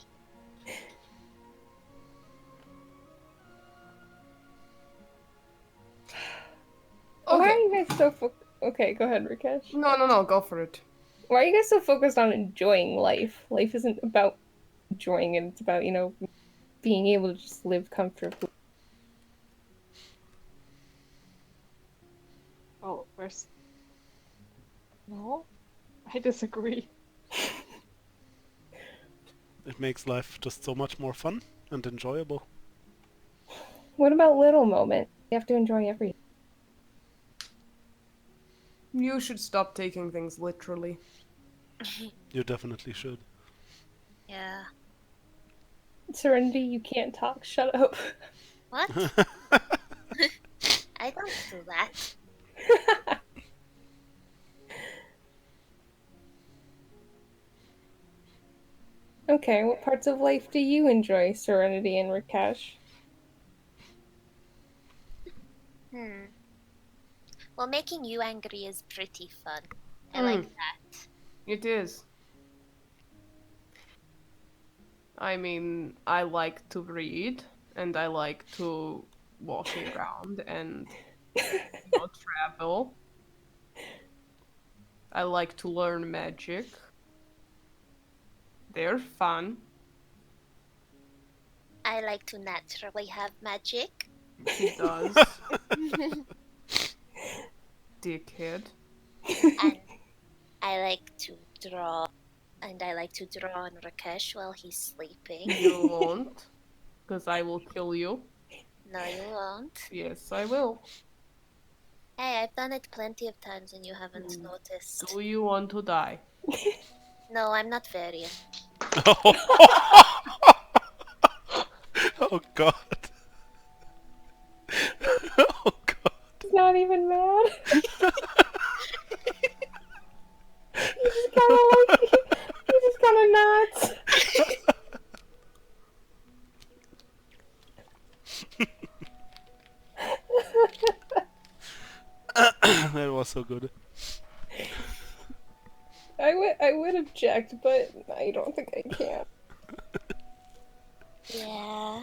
Why are Okay. you guys so Okay, go ahead, Rakesh. No, go for it. Why are you guys so focused on enjoying life? Life isn't about enjoying it, it's about, you know, being able to just live comfortably. Oh, where's... No? I disagree. It makes life just so much more fun and enjoyable. What about little moments? You have to enjoy everything. You should stop taking things literally. You definitely should. Yeah. Serenity, you can't talk. Shut up. What? I don't do that. Okay, what parts of life do you enjoy, Serenity and Rakesh? Well, making you angry is pretty fun. I Mm. like that. It is. I mean, I like to read, and I like to walk around and travel. I like to learn magic. They're fun. I like to naturally have magic. He does. Dickhead. And I like to draw. And I like to draw on Rakesh while he's sleeping. You won't, because I will kill you. No, you won't. Yes, I will. Hey, I've done it plenty of times and you haven't noticed. Do you want to die? No, I'm not Varian. Oh god. Oh god. He's not even mad. He's just kind of like, he's just kind of nuts. That was so good. I I would object, but I don't think I can. Yeah.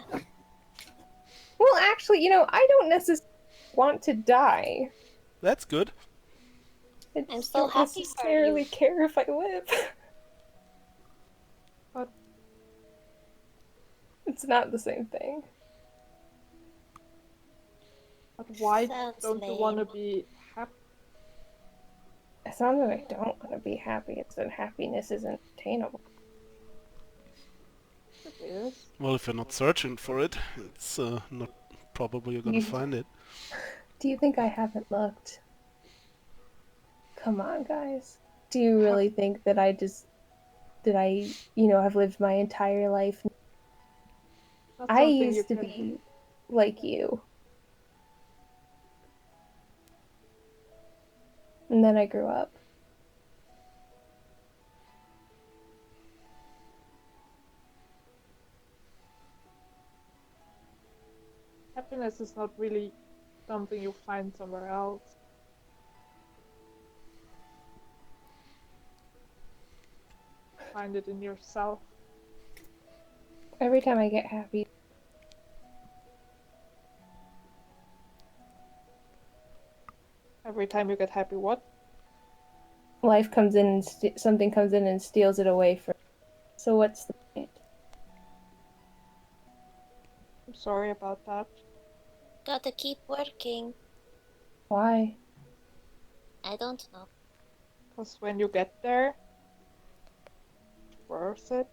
Well, actually, I don't necessarily want to die. That's good. I I'm just so don't happy for necessarily you. care if I live. But It's not the same thing. why Sounds don't you want to lame. be happy? It's not that I don't want to be happy, it's that happiness isn't attainable. It is. Well, if you're not searching for it, it's not probably you're gonna find it. Do you think I haven't looked? Come on, guys. Do you really think that I have lived my entire life? That's I something you used to can. be like you. And then I grew up. Happiness is not really something you find somewhere else. Find it in yourself. Every time I get happy, Every time you get happy, what? life comes in and something comes in and steals it away from me. So what's the point? I'm sorry about that. Gotta keep working. Why? I don't know. Because when you get there, it's worth it.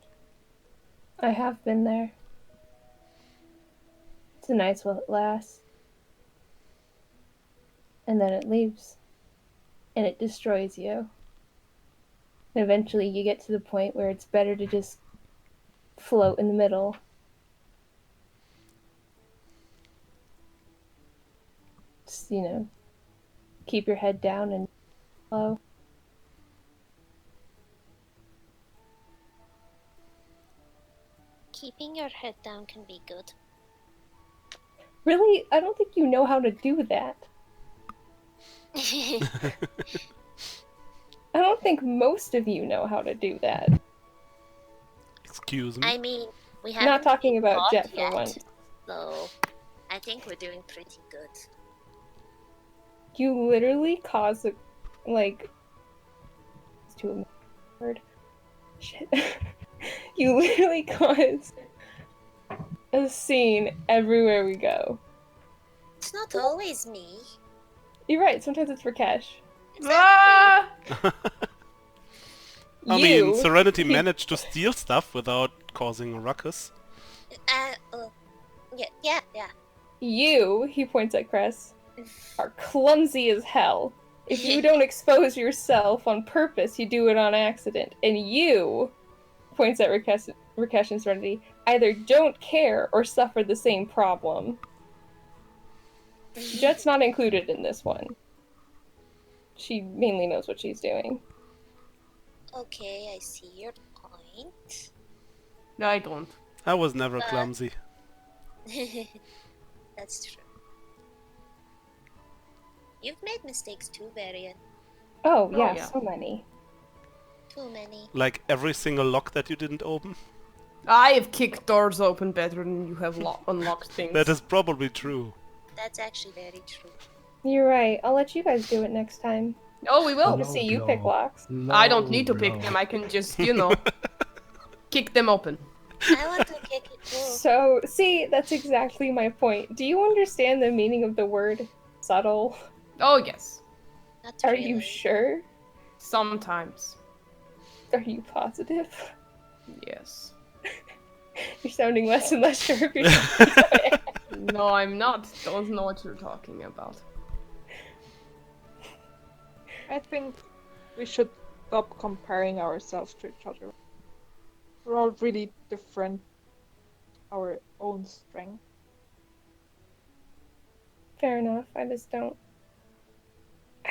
I have been there. It's nice while it lasts. And then it leaves. And it destroys you. And eventually you get to the point where it's better to just float in the middle. Just, keep your head down and flow. Keeping your head down can be good. Really? I don't think you know how to do that. I don't think most of you know how to do that. Excuse me. I mean, we I'm haven't not talking been about caught Jet for yet, once. so I think we're doing pretty good. You literally cause it's too word. Shit. You literally cause a scene everywhere we go. It's not always me. You're right, sometimes it's Rakesh. Exactly. Ah! I You, mean, Serenity he- managed to steal stuff without causing a ruckus. Yeah. You, he points at Cress, are clumsy as hell. If you don't expose yourself on purpose, you do it on accident. And you, points at Rakesh and Serenity, either don't care or suffer the same problem. Jet's not included in this one. She mainly knows what she's doing. Okay, I see your point. No, I don't. I was never clumsy. That's true. You've made mistakes too, Varian. Oh, yeah, yeah. so many. Too many. Like every single lock that you didn't open. I have kicked doors open better than you have unlocked things. That is probably true. That's actually very true. You're right. I'll let you guys do it next time. Oh, we I will. want to see you pick locks. I don't need to pick them. I can just, kick them open. I want to kick it too. So, see, that's exactly my point. Do you understand the meaning of the word subtle? Oh, yes. Not Are really. you sure? Sometimes. Are you positive? Yes. You're sounding less and less sure of yourself. No, I'm not. Don't know what you're talking about. I think we should stop comparing ourselves to each other. We're all really different. Our own strength. Fair enough. I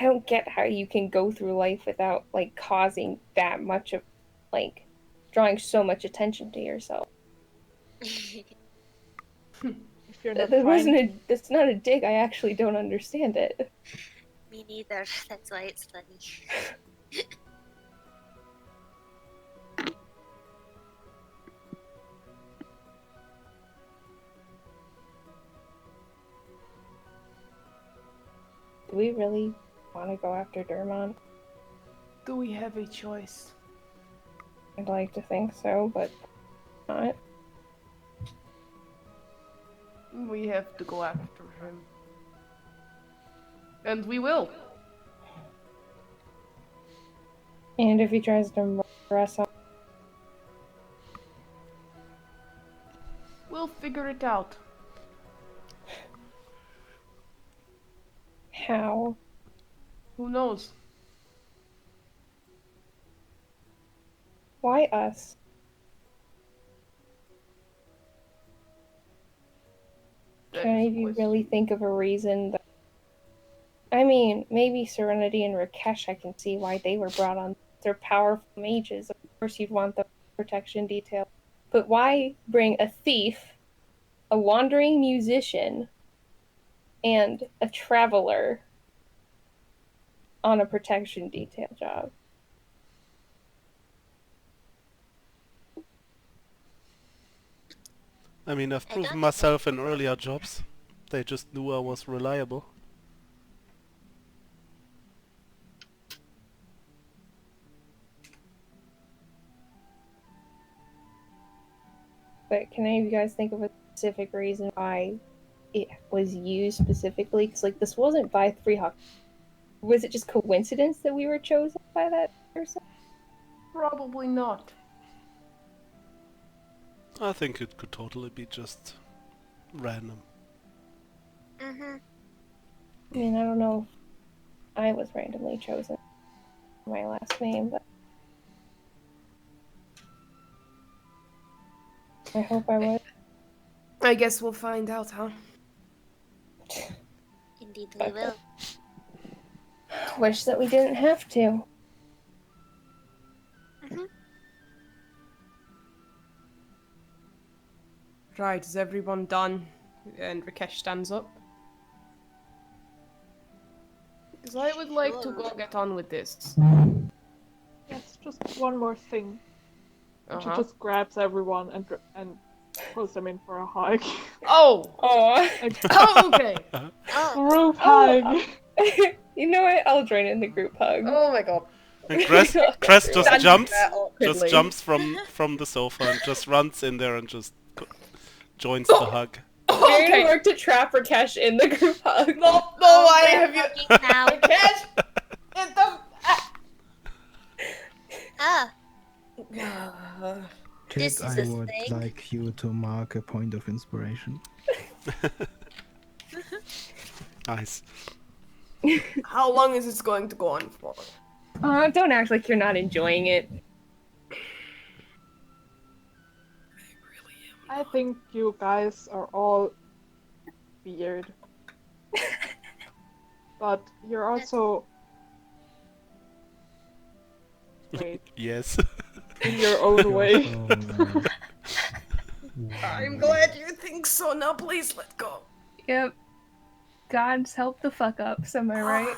don't get how you can go through life without, causing that much of, drawing so much attention to yourself. If you're not That's not a dig. I actually don't understand it. Me neither. That's why it's funny. we really want to go after Dermont? Do we have a choice? I'd like to think so, but not. We have to go after him. And we will. And if he tries to murder us, We'll figure it out. how? Who knows? Why us? That Can is any the of you question. really think of a reason that... I mean, maybe Serenity and Rakesh, I can see why they were brought on. They're powerful mages. Of course you'd want the protection detail. But why bring a thief, a wandering musician, and a traveler on a protection detail job? I mean, I've I proven don't myself think- in earlier jobs. They just knew I was reliable. But can any of you guys think of a specific reason why it was used specifically? Because, like, this wasn't by Three Hawk. Was it just coincidence that we were chosen by that person? Probably not. I think it could totally be just random. Mhm. I mean, I don't know if I was randomly chosen for my last name, but I hope I was. I guess we'll find out, huh? Indeed, we will. Wish that we didn't have to. Mhm. Right, is everyone done? And Rakesh stands up. Because I would like to go get on with this. Yes, just one more thing. And she Uh-huh. just grabs everyone and pulls them in for a hug. Oh! Oh, Oh, okay! Oh, Group hug! you know what? I'll join in the group hug. Oh my god. And Crest just Standing jumps, there awkwardly. from the sofa and just runs in there and just joins the hug. Varian Okay. worked to trap Rakesh in the group hug. No, oh, I we're have you. hugging now. Rakesh! It doesn't. Ah, Kid, This is I a would thing. like you to mark a point of inspiration. Nice. How long is this going to go on for? Don't act like you're not enjoying it. I think you guys are all weird. But you're also... Wait, Yes. in your own way. So, I'm glad you think so. Now please let go. Yep. God's help the fuck ups, am I right?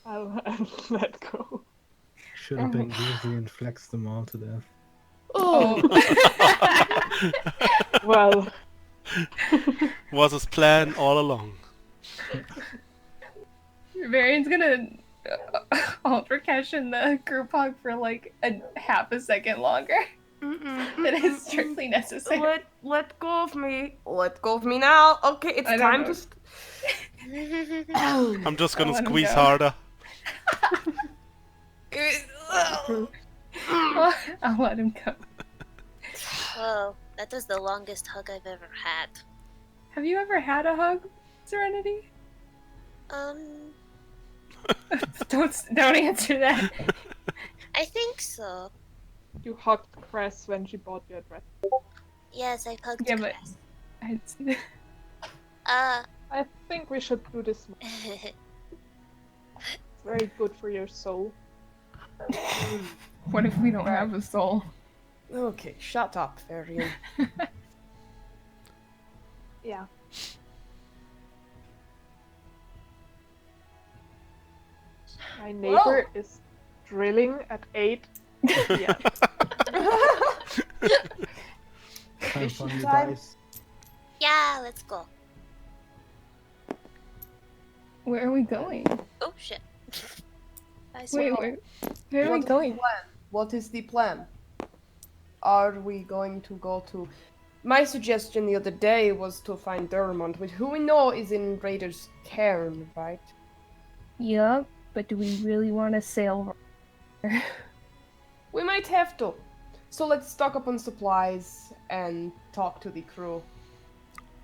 I'll let go. should have been easy and flexed them all to death. Oh. Well, Was his plan all along. Varian's gonna hold Rakesh in the group hug for like a half a second longer than is strictly necessary. Let go of me. Let go of me now. Okay, it's I don't time know. to. I'm just gonna Let him squeeze go. harder. I'll let him go. Whoa, that was the longest hug I've ever had. Have you ever had a hug, Serenity? Don't answer that. I think so. you hugged Cress when she bought your dress. Yes, I've hugged Yeah, but- Cress. I'd see that. I think we should do this more. It's very good for your soul. What if we don't have a soul? Okay, shut up, Varian. Yeah. My neighbor is drilling at 8. Yeah. Time for new time. dice. Yeah, let's go. Where are we going? Oh shit. I Wait, swear. where are we What is the going? plan? What is the plan? Are we going to go to... My suggestion the other day was to find Dermont, which who we know is in Raider's Cairn, right? Yup, but do we really want to sail? We might have to. So let's stock up on supplies and talk to the crew.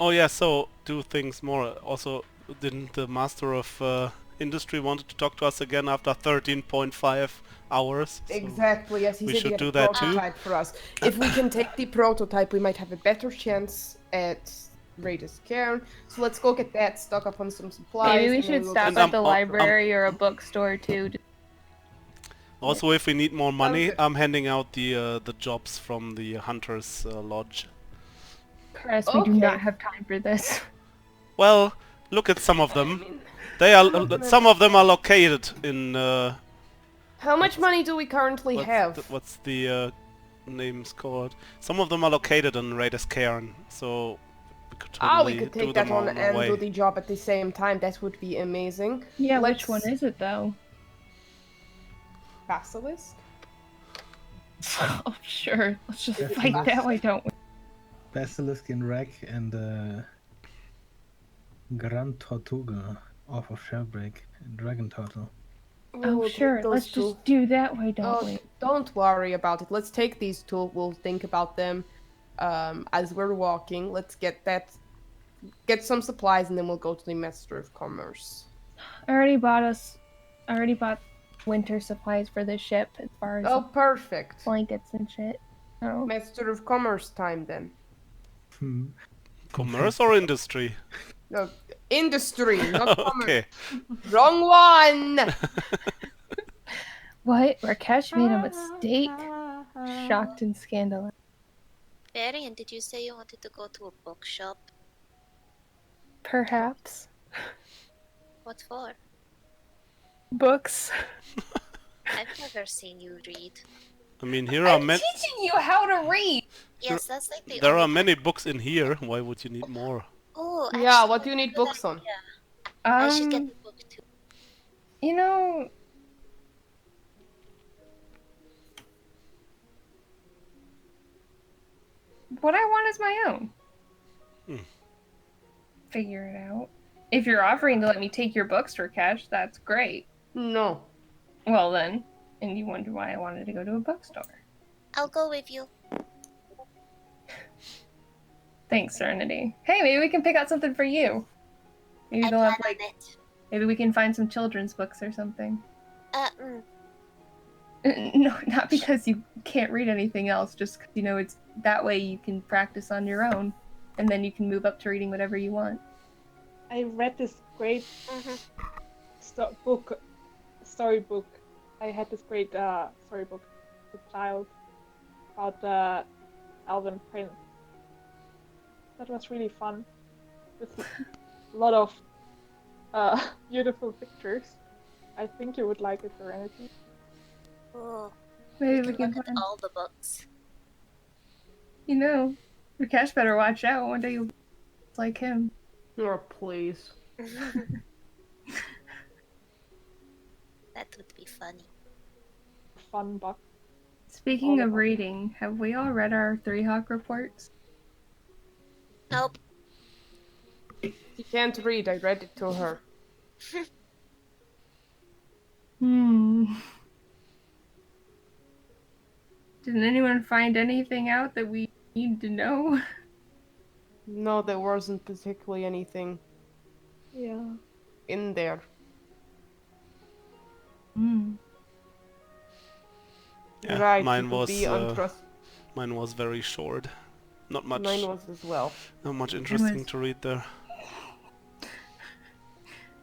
Oh yeah, so do things more. Also, didn't the Master of Industry wanted to talk to us again after 13.5 hours? So Exactly, yes, he we said he should had do a that too. prototype for us. If we can take the prototype, we might have a better chance at Raider's Cairn. So let's go get that, stock up on some supplies. Maybe we and then should we'll stop go- at the library or a bookstore too. Also, if we need more money, good. I'm handing out the jobs from the Hunters Lodge. Chris, we do Okay. not have time for this. Well, look at some of I them. mean, They are some of them some of them are located in how much money do we currently have? what's the names called? Some of them are located in Raiders Cairn, so we could totally We could do take that them on on our and way. do the job at the same time. That would be amazing. Yeah, Let's- which one is it though? Basilisk? Oh, sure. Let's just Definitely. fight that way, don't we? Basilisk in Wreck and Grand Tortuga off of Shellbreak and Dragon Turtle. Oh, We'll take sure. those Let's two. just do that way, don't we? Don't worry about it. Let's take these two. We'll think about them as we're walking. Let's get some supplies, and then we'll go to the Master of Commerce. I already bought winter supplies for the ship as far as Oh, perfect. blankets and shit. Oh. Master of Commerce time then. Commerce or industry? No, industry, not commerce. Okay. Wrong one. What? Rakesh made a mistake? Shocked and scandalized. Varian, did you say you wanted to go to a bookshop? Perhaps. What for? Books. I've never seen you read. I mean, here are many. teaching you how to read! Yes, that's like the There are only- many books in here. Why would you need more? Oh, Yeah, actually, what do you need good books on? idea. I should get the book too. You know... What I want is my own. Figure it out. If you're offering to let me take your books for cash, that's great. No. Well then, and you wonder why I wanted to go to a bookstore. I'll go with you. Thanks, Serenity. Hey, maybe we can pick out something for you. Maybe I they'll plan have on like, it. maybe we can find some children's books or something. Mm. No, not because you can't read anything else, just 'cause, you know, it's that way you can practice on your own, and then you can move up to reading whatever you want. I read this great storybook. I had this great storybook as a child about the Elven Prince. That was really fun. With a lot of beautiful pictures. I think you would like it, Serenity. Oh, Maybe we we can look at find, all the books. you know, Rakesh better watch out. One day you'll be like him. Oh, please. That would be funny. Fun book. Speaking All of of them. reading, have we all read our Three Hawk reports? Nope. She can't read. I read it to her. Didn't anyone find anything out that we need to know? No, there wasn't particularly anything Yeah. in there. Yeah, Right, mine you could was be untrust- mine was very short. Not much. Mine was as well. Not much interesting was- to read there.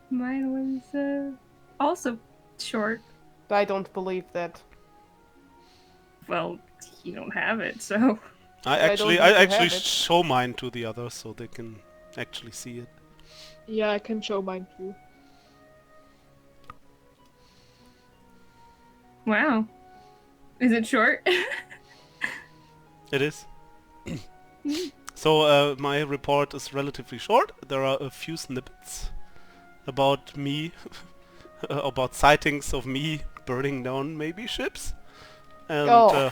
Mine was also short. I don't believe that. Well, you don't have it, so. I don't actually need I to actually have it. show mine to the others so they can actually see it. Yeah, I can show mine too. Wow. Is it short? It is. So my report is relatively short. There are a few snippets. about me, about sightings of me burning down maybe ships, and Oh.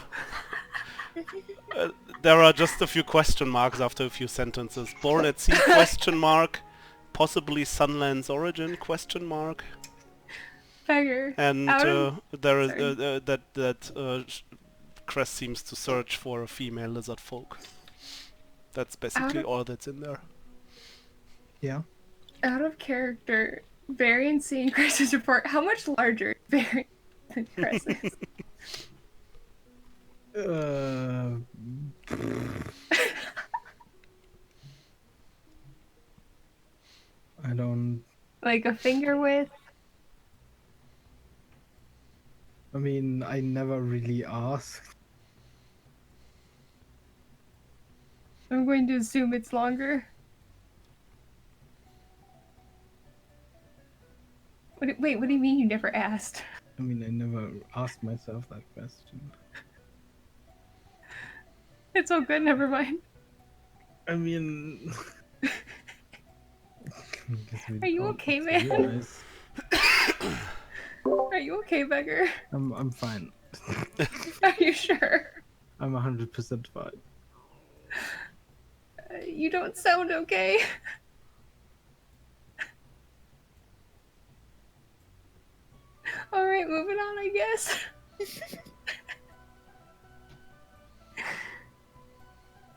there are just a few question marks after a few sentences. Born at sea? Question mark. Possibly Sunland's origin? Question mark. Beggar. And Out of- there is sorry. Crest seems to search for a female lizard folk. That's basically of- all that's in there. Yeah. Out of character, Varian seeing Chris's report, how much larger is Varian than Chris is? I don't. Like a finger width? I mean, I never really asked. I'm going to assume it's longer. Wait, what do you mean you never asked? I mean, I never asked myself that question. It's all good, never mind. I mean. Are you okay, man? Are you okay, Beggar? I'm fine. Are you sure? I'm 100% fine. You don't sound okay. Alright, moving on, I guess.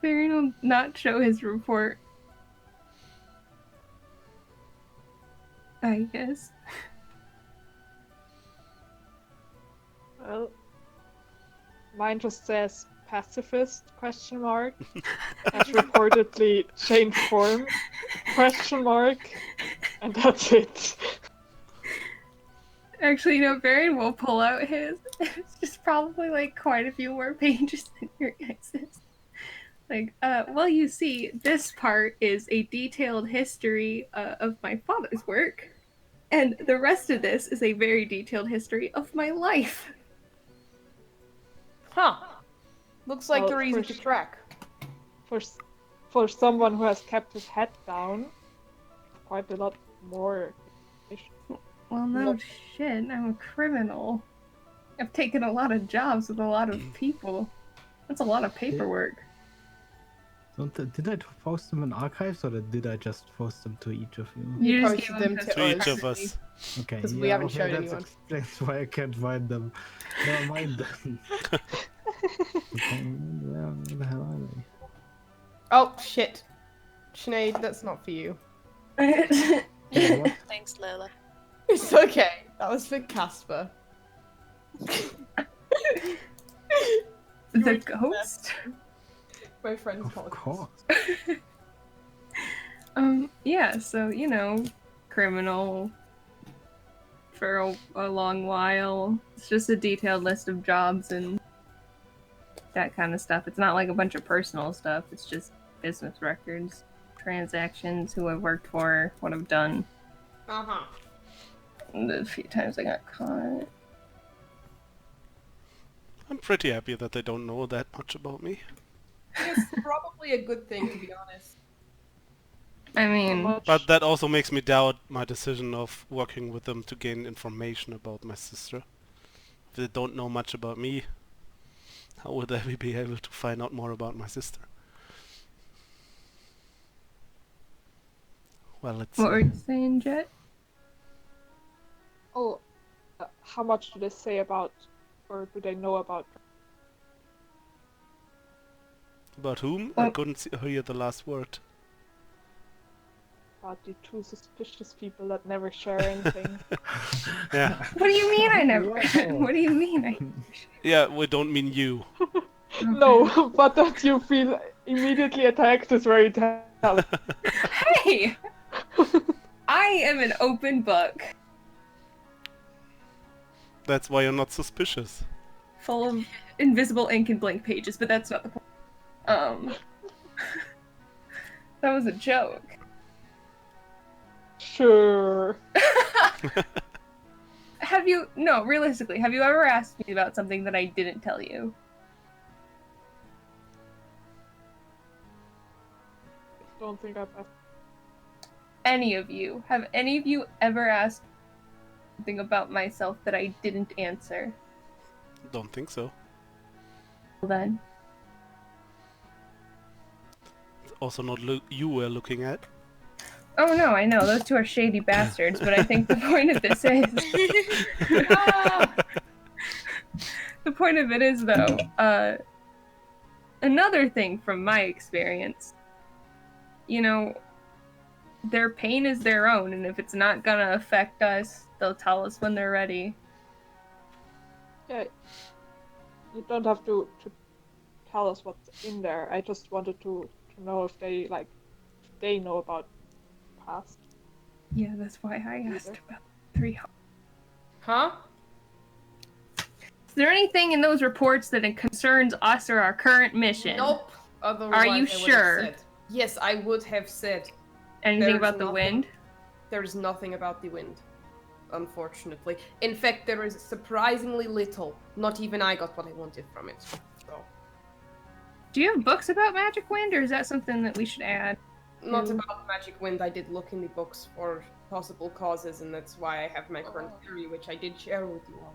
Varian will not show his report. I guess. Well, mine just says pacifist question mark. Has reportedly changed form question mark. And that's it. Actually, you know, Varian will pull out his. It's just probably like quite a few more pages than your guys's. Like, well, you see, this part is a detailed history of my father's work, and the rest of this is a very detailed history of my life. Huh. Looks like Well, you're easy for to track. For someone who has kept his head down, quite a lot more. Well, no shit, I'm a criminal. I've taken a lot of jobs with a lot of people. That's a lot of paperwork. Did I post them in archives or did I just post them to each of you? You just posted gave them them to To each us. of us. Okay, 'Cause we haven't shown that anyone. explains why I can't find them. Never mind then. Okay, where the hell are they? Oh, shit. Sinead, that's not for you. What? Thanks, Lola. It's okay. That was for Casper. The ghost? My friend's Of called course. Yeah, so, you know, criminal for a long while. It's just a detailed list of jobs and that kind of stuff. It's not like a bunch of personal stuff, it's just business records, transactions, who I've worked for, what I've done. Uh-huh. And the few times I got caught. I'm pretty happy that they don't know that much about me. It's probably a good thing, to be honest. I mean, But that also makes me doubt my decision of working with them to gain information about my sister. If they don't know much about me, how would they be able to find out more about my sister? Well, let's what were see. you saying, Jet? Oh, how much do they say about, or do they know about? About whom? I Well- couldn't hear the last word. About the two suspicious people that never share anything. Yeah, What do you mean I never? Whoa. What do you mean I? yeah, we don't mean you. No, but that you feel immediately attacked is very telling. Hey! I am an open book, That's why you're not suspicious. full of invisible ink and blank pages, but that's not the point. That was a joke. Sure. No, realistically, have you ever asked me about something that I didn't tell you? Don't think I've asked. any of you ever asked something about myself that I didn't answer? Don't think so. Well then. Also not you were looking at. Oh no, I know, those two are shady bastards, but I think the point of this is... The point of it is, though, another thing from my experience, you know, their pain is their own, and if it's not gonna affect us, they'll tell us when they're ready. Yeah, you don't have to tell us what's in there. I just wanted to know if they know about past. Yeah, that's why I asked about 3. Huh? Is there anything in those reports that concerns us or our current mission? Nope. Otherwise, Are you I would have sure? said. Yes, I would have said. Anything There's about the nothing- wind? There's nothing about the wind, unfortunately. In fact, there is surprisingly little. Not even I got what I wanted from it. So, Do you have books about magic wind, or is that something that we should add? not about magic wind. I did look in the books for possible causes, and that's why I have my current theory, which I did share with you all.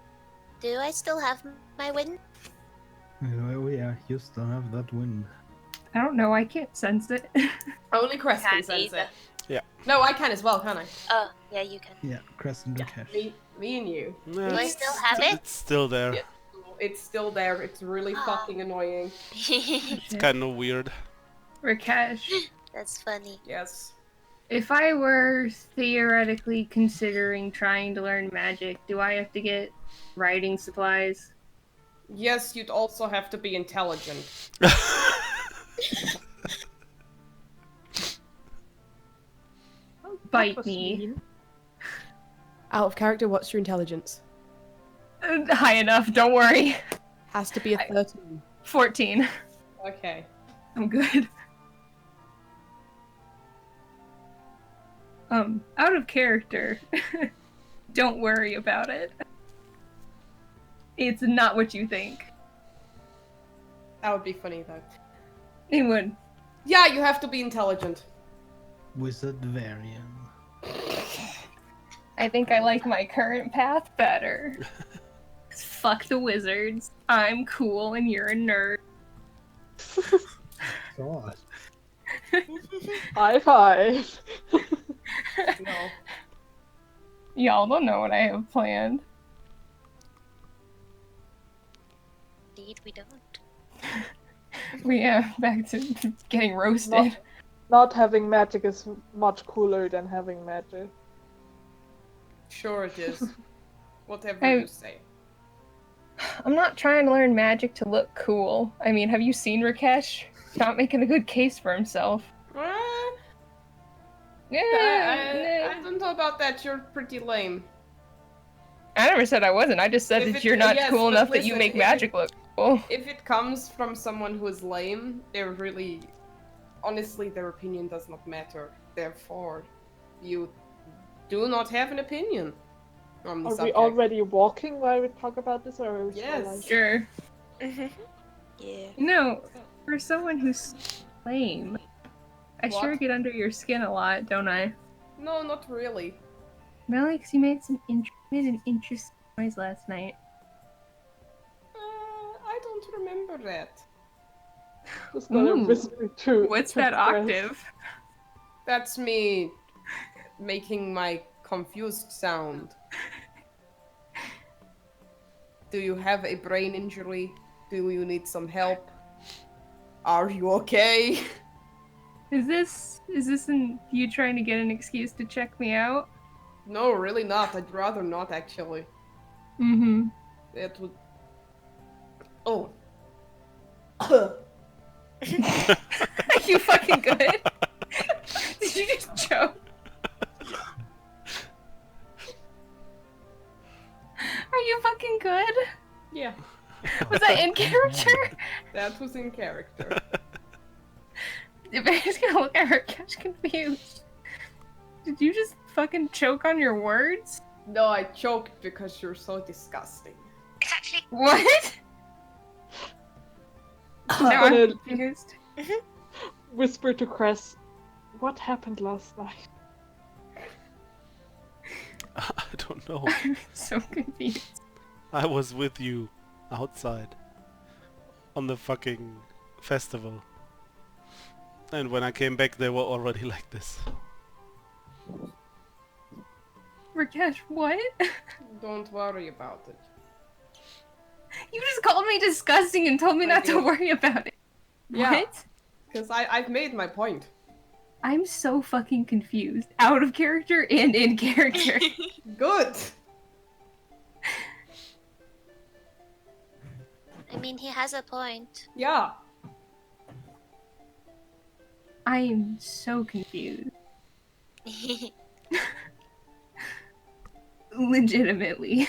Do I still have my wind? Oh yeah, you still have that wind. I don't know, I can't sense it. Only Crest can Can't sense either. it. Yeah. No, I can as well, can I? Oh, yeah, you can. Yeah, Crest and Rakesh. Me and you. Nah, Do I still have it? It's still there. Yeah. It's still there. It's really fucking annoying. It's kind of weird. Rakesh, That's funny. Yes. if I were theoretically considering trying to learn magic, do I have to get writing supplies? Yes, you'd also have to be intelligent. Bite me. Out of character, what's your intelligence? High enough, don't worry. Has to be a 13. 14. Okay. I'm good. Out of character. Don't worry about it. It's not what you think. That would be funny though. It would. Yeah, you have to be intelligent. Wizard Varian. I think I like my current path better. Fuck the wizards. I'm cool and you're a nerd. God. High five. No. Y'all don't know what I have planned. Indeed, we don't. Back to getting roasted. Not having magic is much cooler than having magic. Sure it is. Whatever I- you say. I'm not trying to learn magic to look cool. I mean, have you seen Rakesh? Not making a good case for himself. I don't know about that. You're pretty lame. I never said I wasn't. I just said If that it- you're not yes, cool but enough that you listen, make if magic look cool. If it comes from someone who is lame, they're really... Honestly, their opinion does not matter. Therefore, you do not have an opinion on the Are we subject. already walking while we talk about this, or are we still Yes. like... Sure. Yeah. You know, for someone who's lame, I What? sure get under your skin a lot, don't I? No, not really. Really? 'Cause you made an interesting noise last night. I don't remember that. Just gonna Ooh. whisper to... What's to that Chris. octave? That's me making my confused sound. Do you have a brain injury? Do you need some help? Are you okay? Is this you trying to get an excuse to check me out? No, really not. I'd rather not, actually. Mm-hmm. It would... Oh. Are you fucking good? Did you just choke? Are you fucking good? Yeah, Was that in character? that was in character. If I just gonna look at her, Cash confused. Did you just fucking choke on your words? No, I choked because you're so disgusting. It's actually What? Now gonna- I'm confused. Whisper to Cress, what happened last night? I don't know. I'm so confused. I was with you outside on the fucking festival. And when I came back, they were already like this. Rakesh, what? Don't worry about it. You just called me disgusting and told me I not to did. worry about it. Yeah. What? Because I've made my point. I'm so fucking confused. Out of character and in character. Good. I mean, he has a point. Yeah. I am so confused. Legitimately.